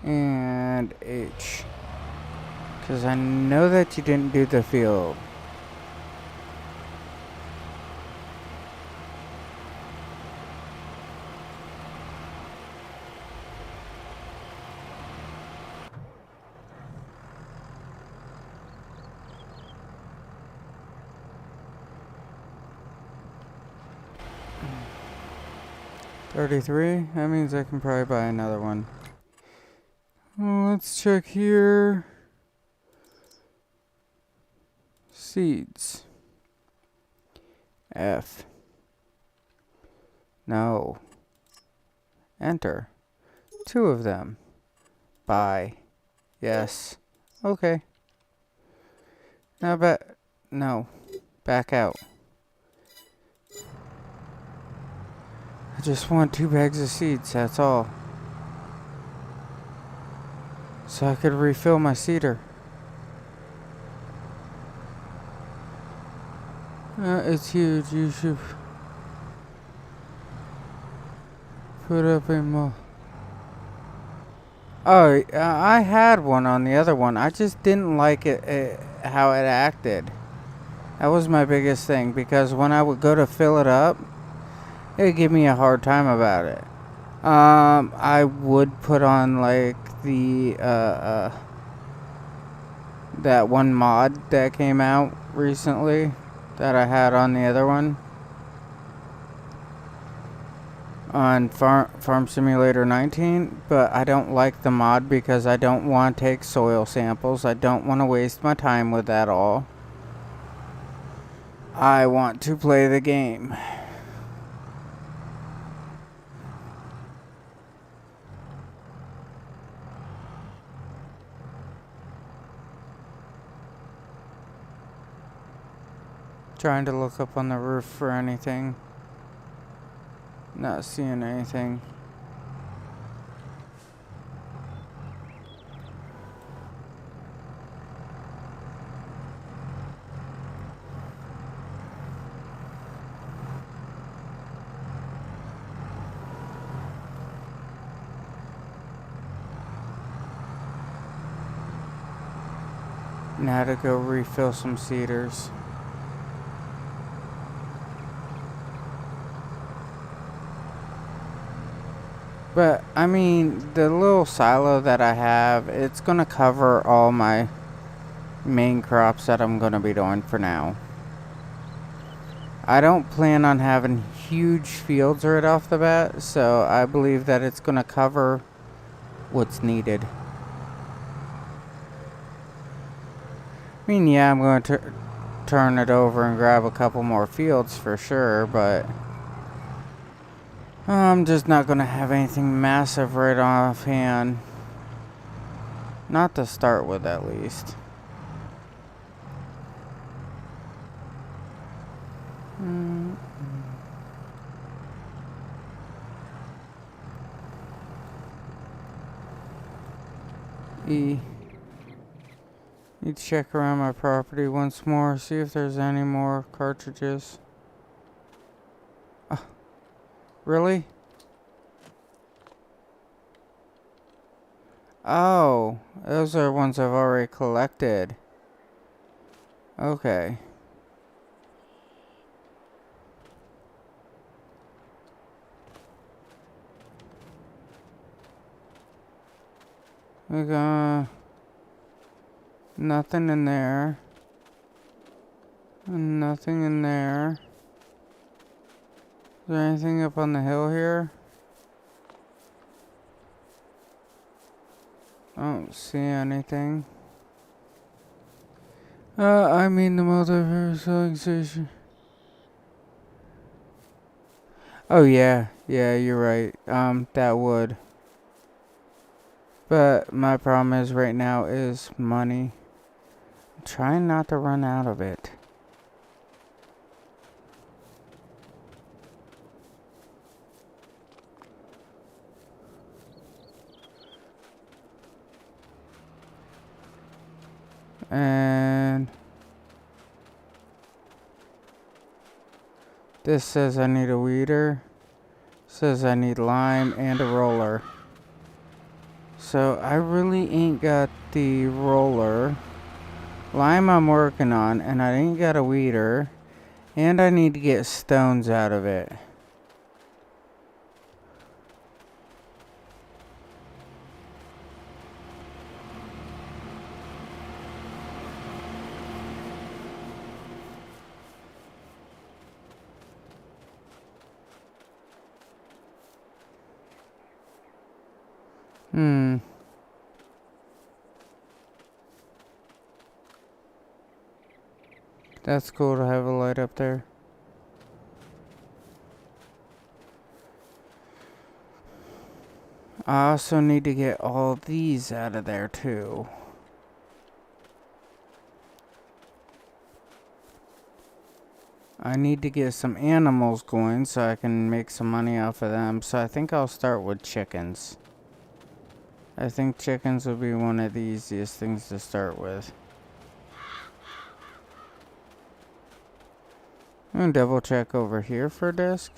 And H. Because I know that you didn't do the field. $33? That means I can probably buy another one. Well, let's check here. Seeds. F. No. Enter. 2 of them. Buy. Yes. Okay. Now no. Back out. I just want 2 bags of seeds, that's all. So I could refill my seeder. It's huge. You should put up a more. Oh, I had one on the other one. I just didn't like it how it acted. That was my biggest thing, because when I would go to fill it up, it'd give me a hard time about it. I would put on like the that one mod that came out recently that I had on the other one. On Farm Simulator 19, but I don't like the mod because I don't want to take soil samples. I don't want to waste my time with that all. I want to play the game. Trying to look up on the roof for anything. Not seeing anything. Now to go refill some cedars. But, I mean, the little silo that I have, it's going to cover all my main crops that I'm going to be doing for now. I don't plan on having huge fields right off the bat, so I believe that it's going to cover what's needed. I mean, yeah, I'm going to turn it over and grab a couple more fields for sure, but I'm just not going to have anything massive right offhand. Not to start with, at least. E. Need to check around my property once more, see if there's any more cartridges. Really? Oh, those are ones I've already collected. Okay. We got nothing in there. Nothing in there. Is there anything up on the hill here? I don't see anything. I mean the multiverse station. Oh yeah, you're right. That would. But my problem is right now is money. I'm trying not to run out of it. And this says I need a weeder. Says I need lime and a roller. So I really ain't got the roller. Lime I'm working on, and I ain't got a weeder. And I need to get stones out of it. That's cool to have a light up there. I also need to get all these out of there too. I need to get some animals going so I can make some money off of them. So I think I'll start with chickens. I think chickens will be one of the easiest things to start with. I'm gonna double check over here for a disc.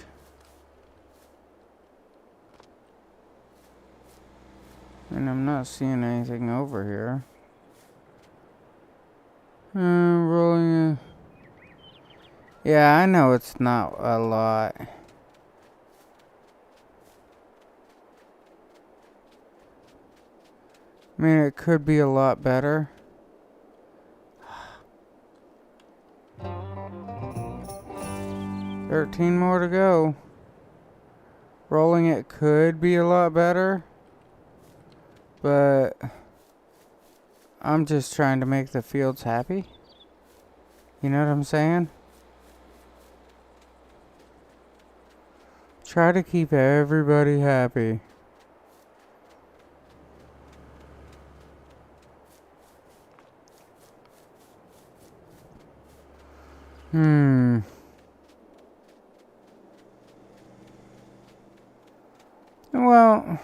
And I'm not seeing anything over here. Rolling. Yeah, I know it's not a lot. I mean, it could be a lot better. $13 more to go. Rolling it could be a lot better. But I'm just trying to make the fields happy. You know what I'm saying? Try to keep everybody happy. Well,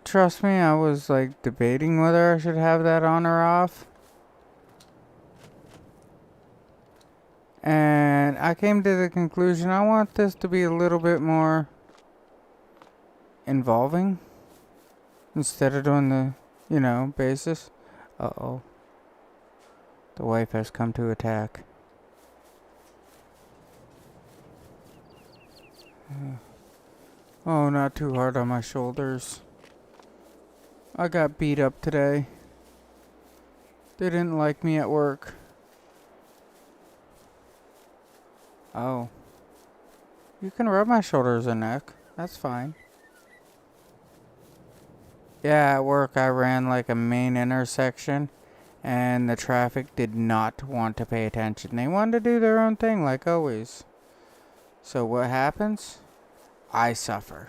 trust me, I was like debating whether I should have that on or off. And I came to the conclusion I want this to be a little bit more involving instead of doing the, basis. Uh-oh. The wife has come to attack. Oh, not too hard on my shoulders. I got beat up today. They didn't like me at work. Oh. You can rub my shoulders and neck. That's fine. Yeah, at work I ran like a main intersection. And the traffic did not want to pay attention. They wanted to do their own thing like always. So what happens? I suffer.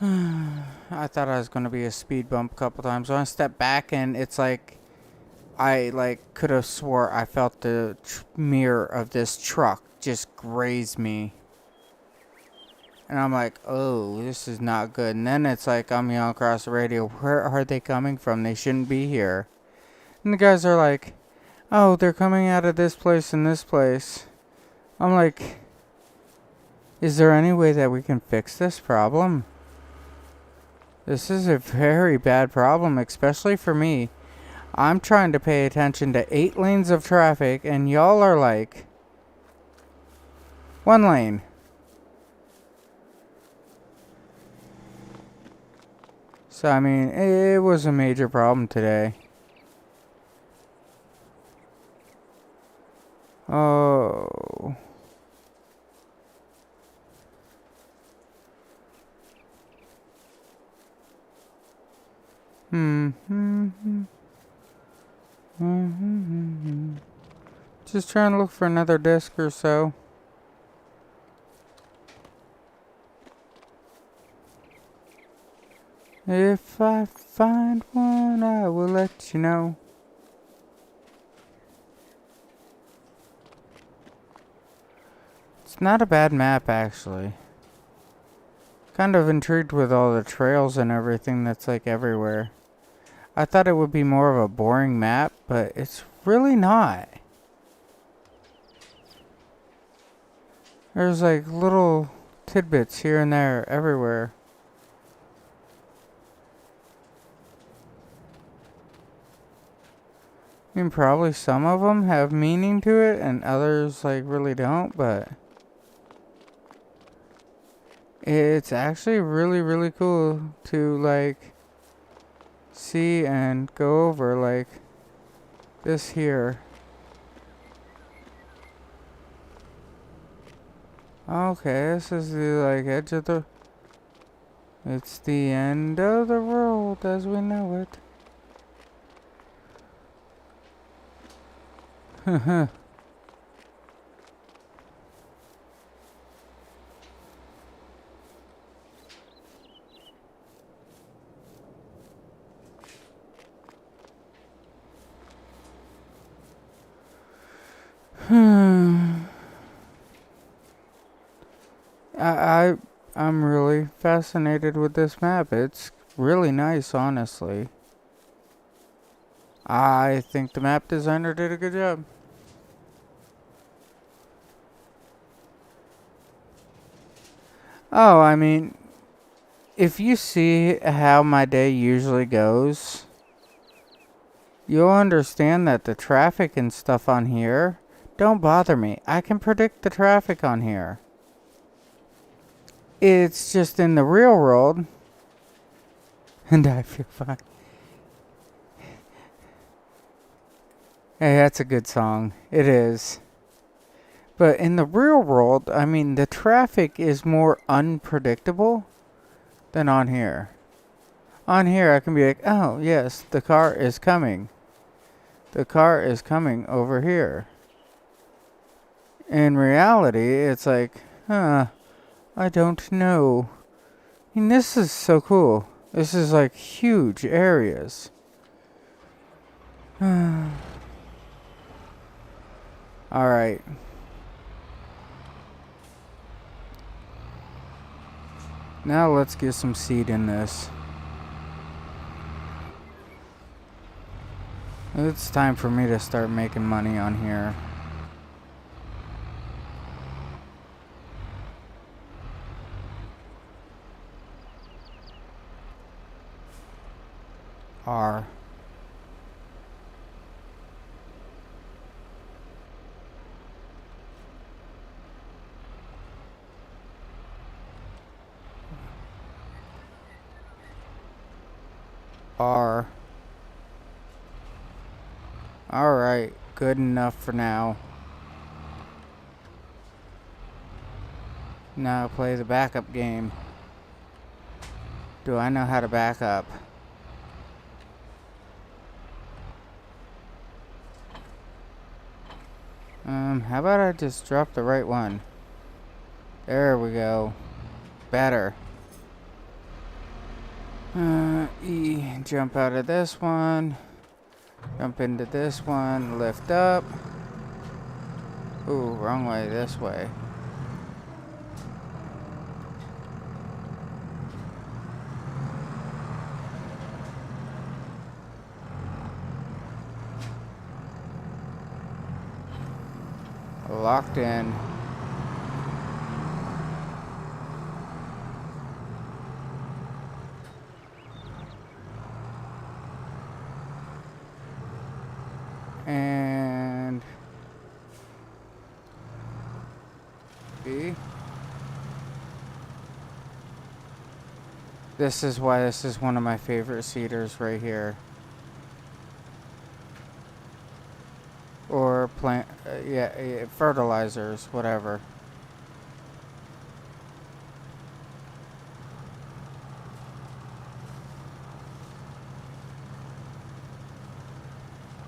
I thought I was gonna be a speed bump a couple times. When I stepped back and it's like I like could have swore I felt the mirror of this truck just graze me. And I'm like, oh, this is not good. And then it's like I'm yelling across the radio, where are they coming from? They shouldn't be here. And the guys are like, oh, they're coming out of this place and this place. I'm like, is there any way that we can fix this problem? This is a very bad problem, especially for me. I'm trying to pay attention to 8 lanes of traffic, and y'all are like, 1 lane. So, I mean, it was a major problem today. Oh. Just trying to look for another disc or so. If I find one, I will let you know. It's not a bad map, actually. Kind of intrigued with all the trails and everything that's like everywhere. I thought it would be more of a boring map, but it's really not. There's like little tidbits here and there everywhere. I mean, probably some of them have meaning to it and others like really don't, but it's actually really, really cool to like see and go over like this here. Okay, this is the like edge of the... It's the end of the road as we know it. Haha. I'm really fascinated with this map. It's really nice, honestly. I think the map designer did a good job. Oh, I mean, if you see how my day usually goes, you'll understand that the traffic and stuff on here don't bother me. I can predict the traffic on here. It's just in the real world, and I feel fine. Hey, that's a good song. It is. But in the real world, I mean, the traffic is more unpredictable than on here. On here, I can be like, oh, yes, the car is coming. The car is coming over here. In reality, it's like, I don't know. I mean, this is so cool. This is like huge areas. Alright. Now let's get some seed in this. It's time for me to start making money on here. R. R. Alright, good enough for now. Now play the backup game. Do I know how to back up? How about I just drop the right one? There we go. Better. E, jump out of this one. Jump into this one, lift up. Ooh, wrong way, this way. Locked in. And B. This is why this is one of my favorite seeders right here. Or plant, yeah, fertilizers, whatever.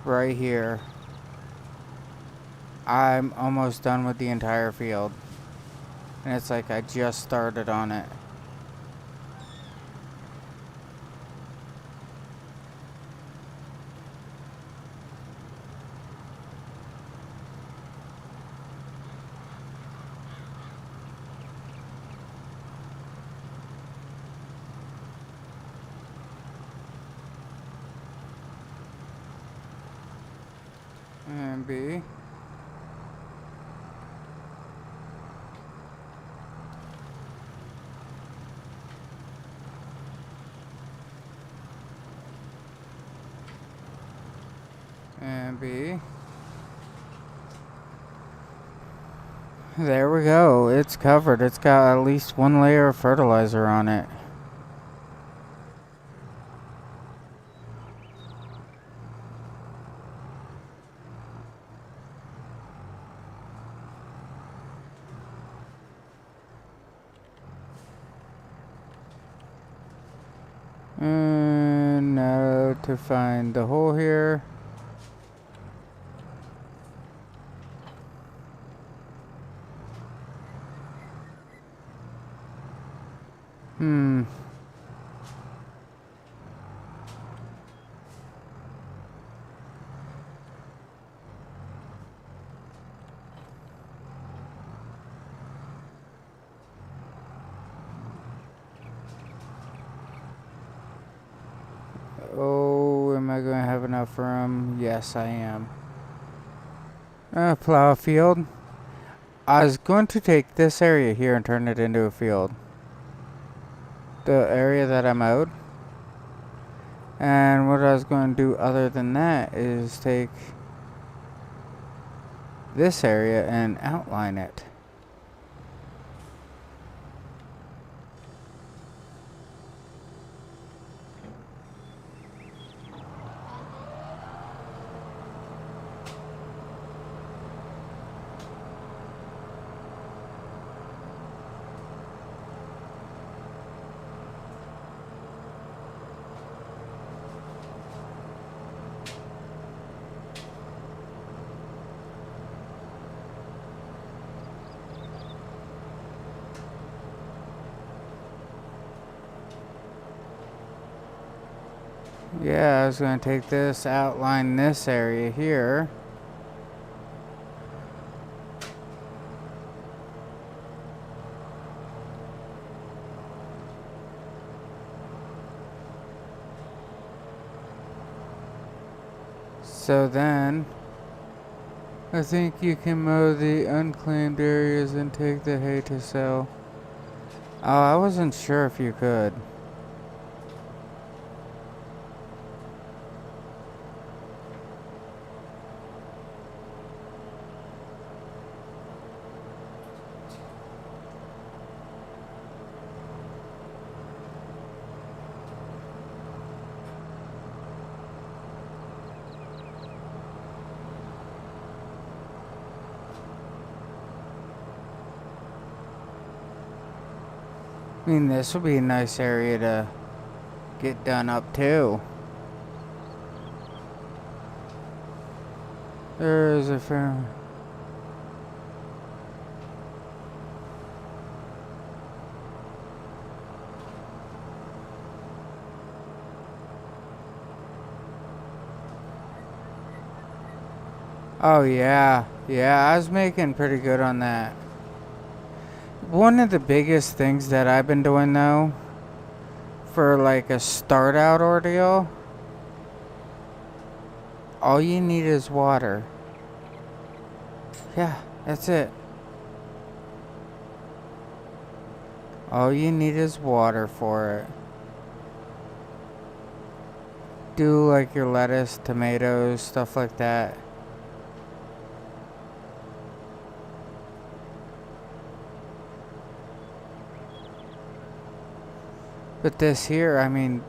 Right here. I'm almost done with the entire field. And it's like I just started on it. And B. And B. There we go. It's covered. It's got at least one layer of fertilizer on it. And now to find the hole here. Oh, am I going to have enough room? Yes, I am. Plow a field. I was going to take this area here and turn it into a field. The area that I mowed. And what I was going to do other than that is take this area and outline it. Yeah, I was going to take this, outline this area here. So then, I think you can mow the unclaimed areas and take the hay to sell. Oh, I wasn't sure if you could. I mean, this would be a nice area to get done up too. There's a fair... Oh yeah, yeah, I was making pretty good on that. One of the biggest things that I've been doing though, for like a start out ordeal, all you need is water. Yeah, that's it. All you need is water for it. Do like your lettuce, tomatoes, stuff like that. But this here, I mean,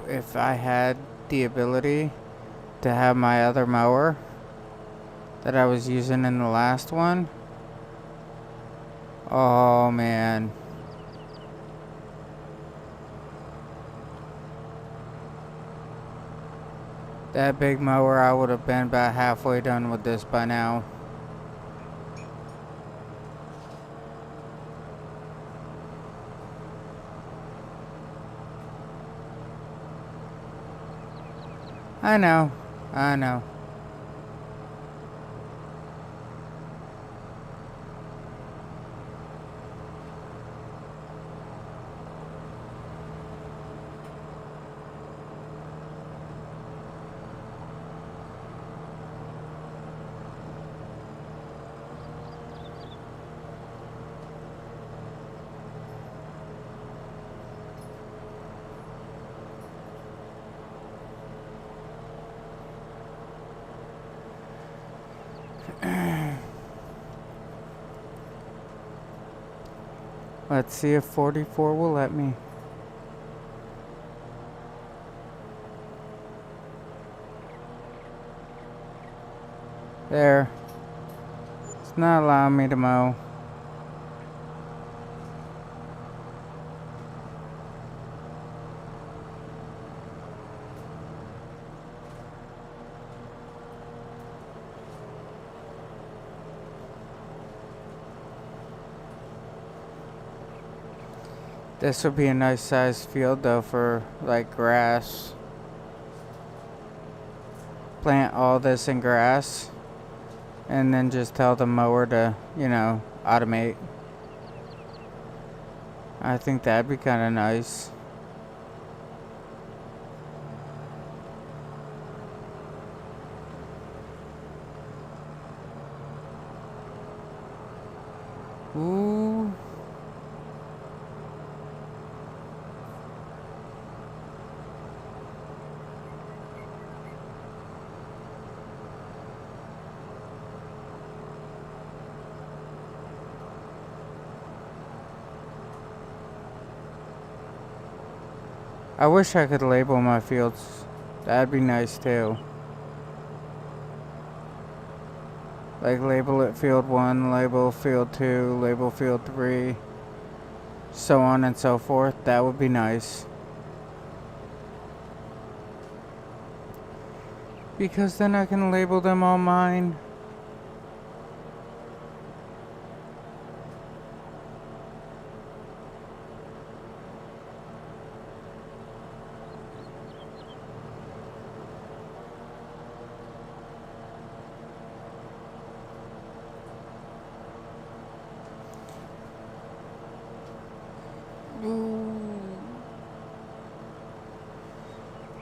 if I had the ability to have my other mower that I was using in the last one, oh man. That big mower, I would have been about halfway done with this by now. I know, I know. Let's see if 44 will let me. There. It's not allowing me to mow. This would be a nice sized field though for like grass. Plant all this in grass and then just tell the mower to, you know, automate. I think that'd be kind of nice. Ooh. I wish I could label my fields. That'd be nice too. Like label it field 1, label field 2, label field 3, so on and so forth. That would be nice. Because then I can label them all mine.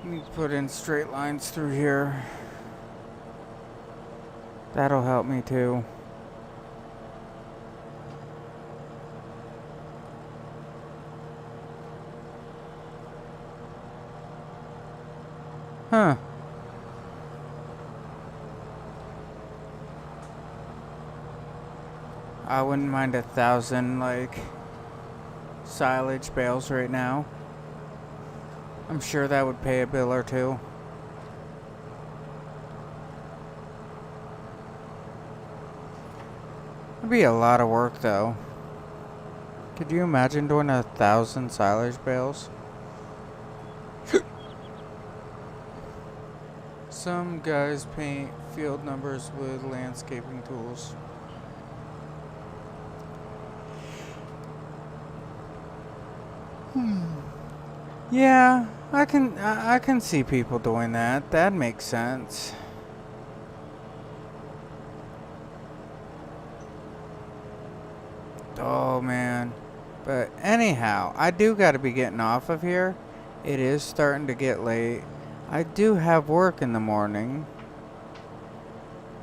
Need to put in straight lines through here. That'll help me too. Huh. I wouldn't mind 1,000 like silage bales right now. I'm sure that would pay a bill or two. It'd be a lot of work though. Could you imagine doing 1,000 silage bales? Some guys paint field numbers with landscaping tools. Yeah, I can see people doing that. That makes sense. Oh, man. But anyhow, I do got to be getting off of here. It is starting to get late. I do have work in the morning.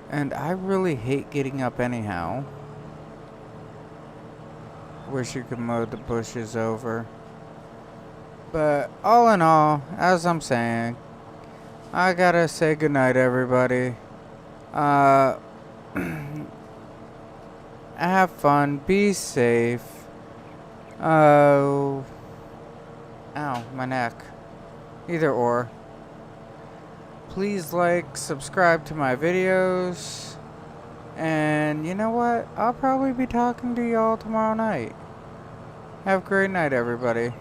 And I really hate getting up anyhow. Wish you could mow the bushes over. But all in all, as I'm saying, I gotta say goodnight, everybody. Have fun. Be safe. Ow, my neck. Either or. Please like, subscribe to my videos. And you know what? I'll probably be talking to y'all tomorrow night. Have a great night, everybody.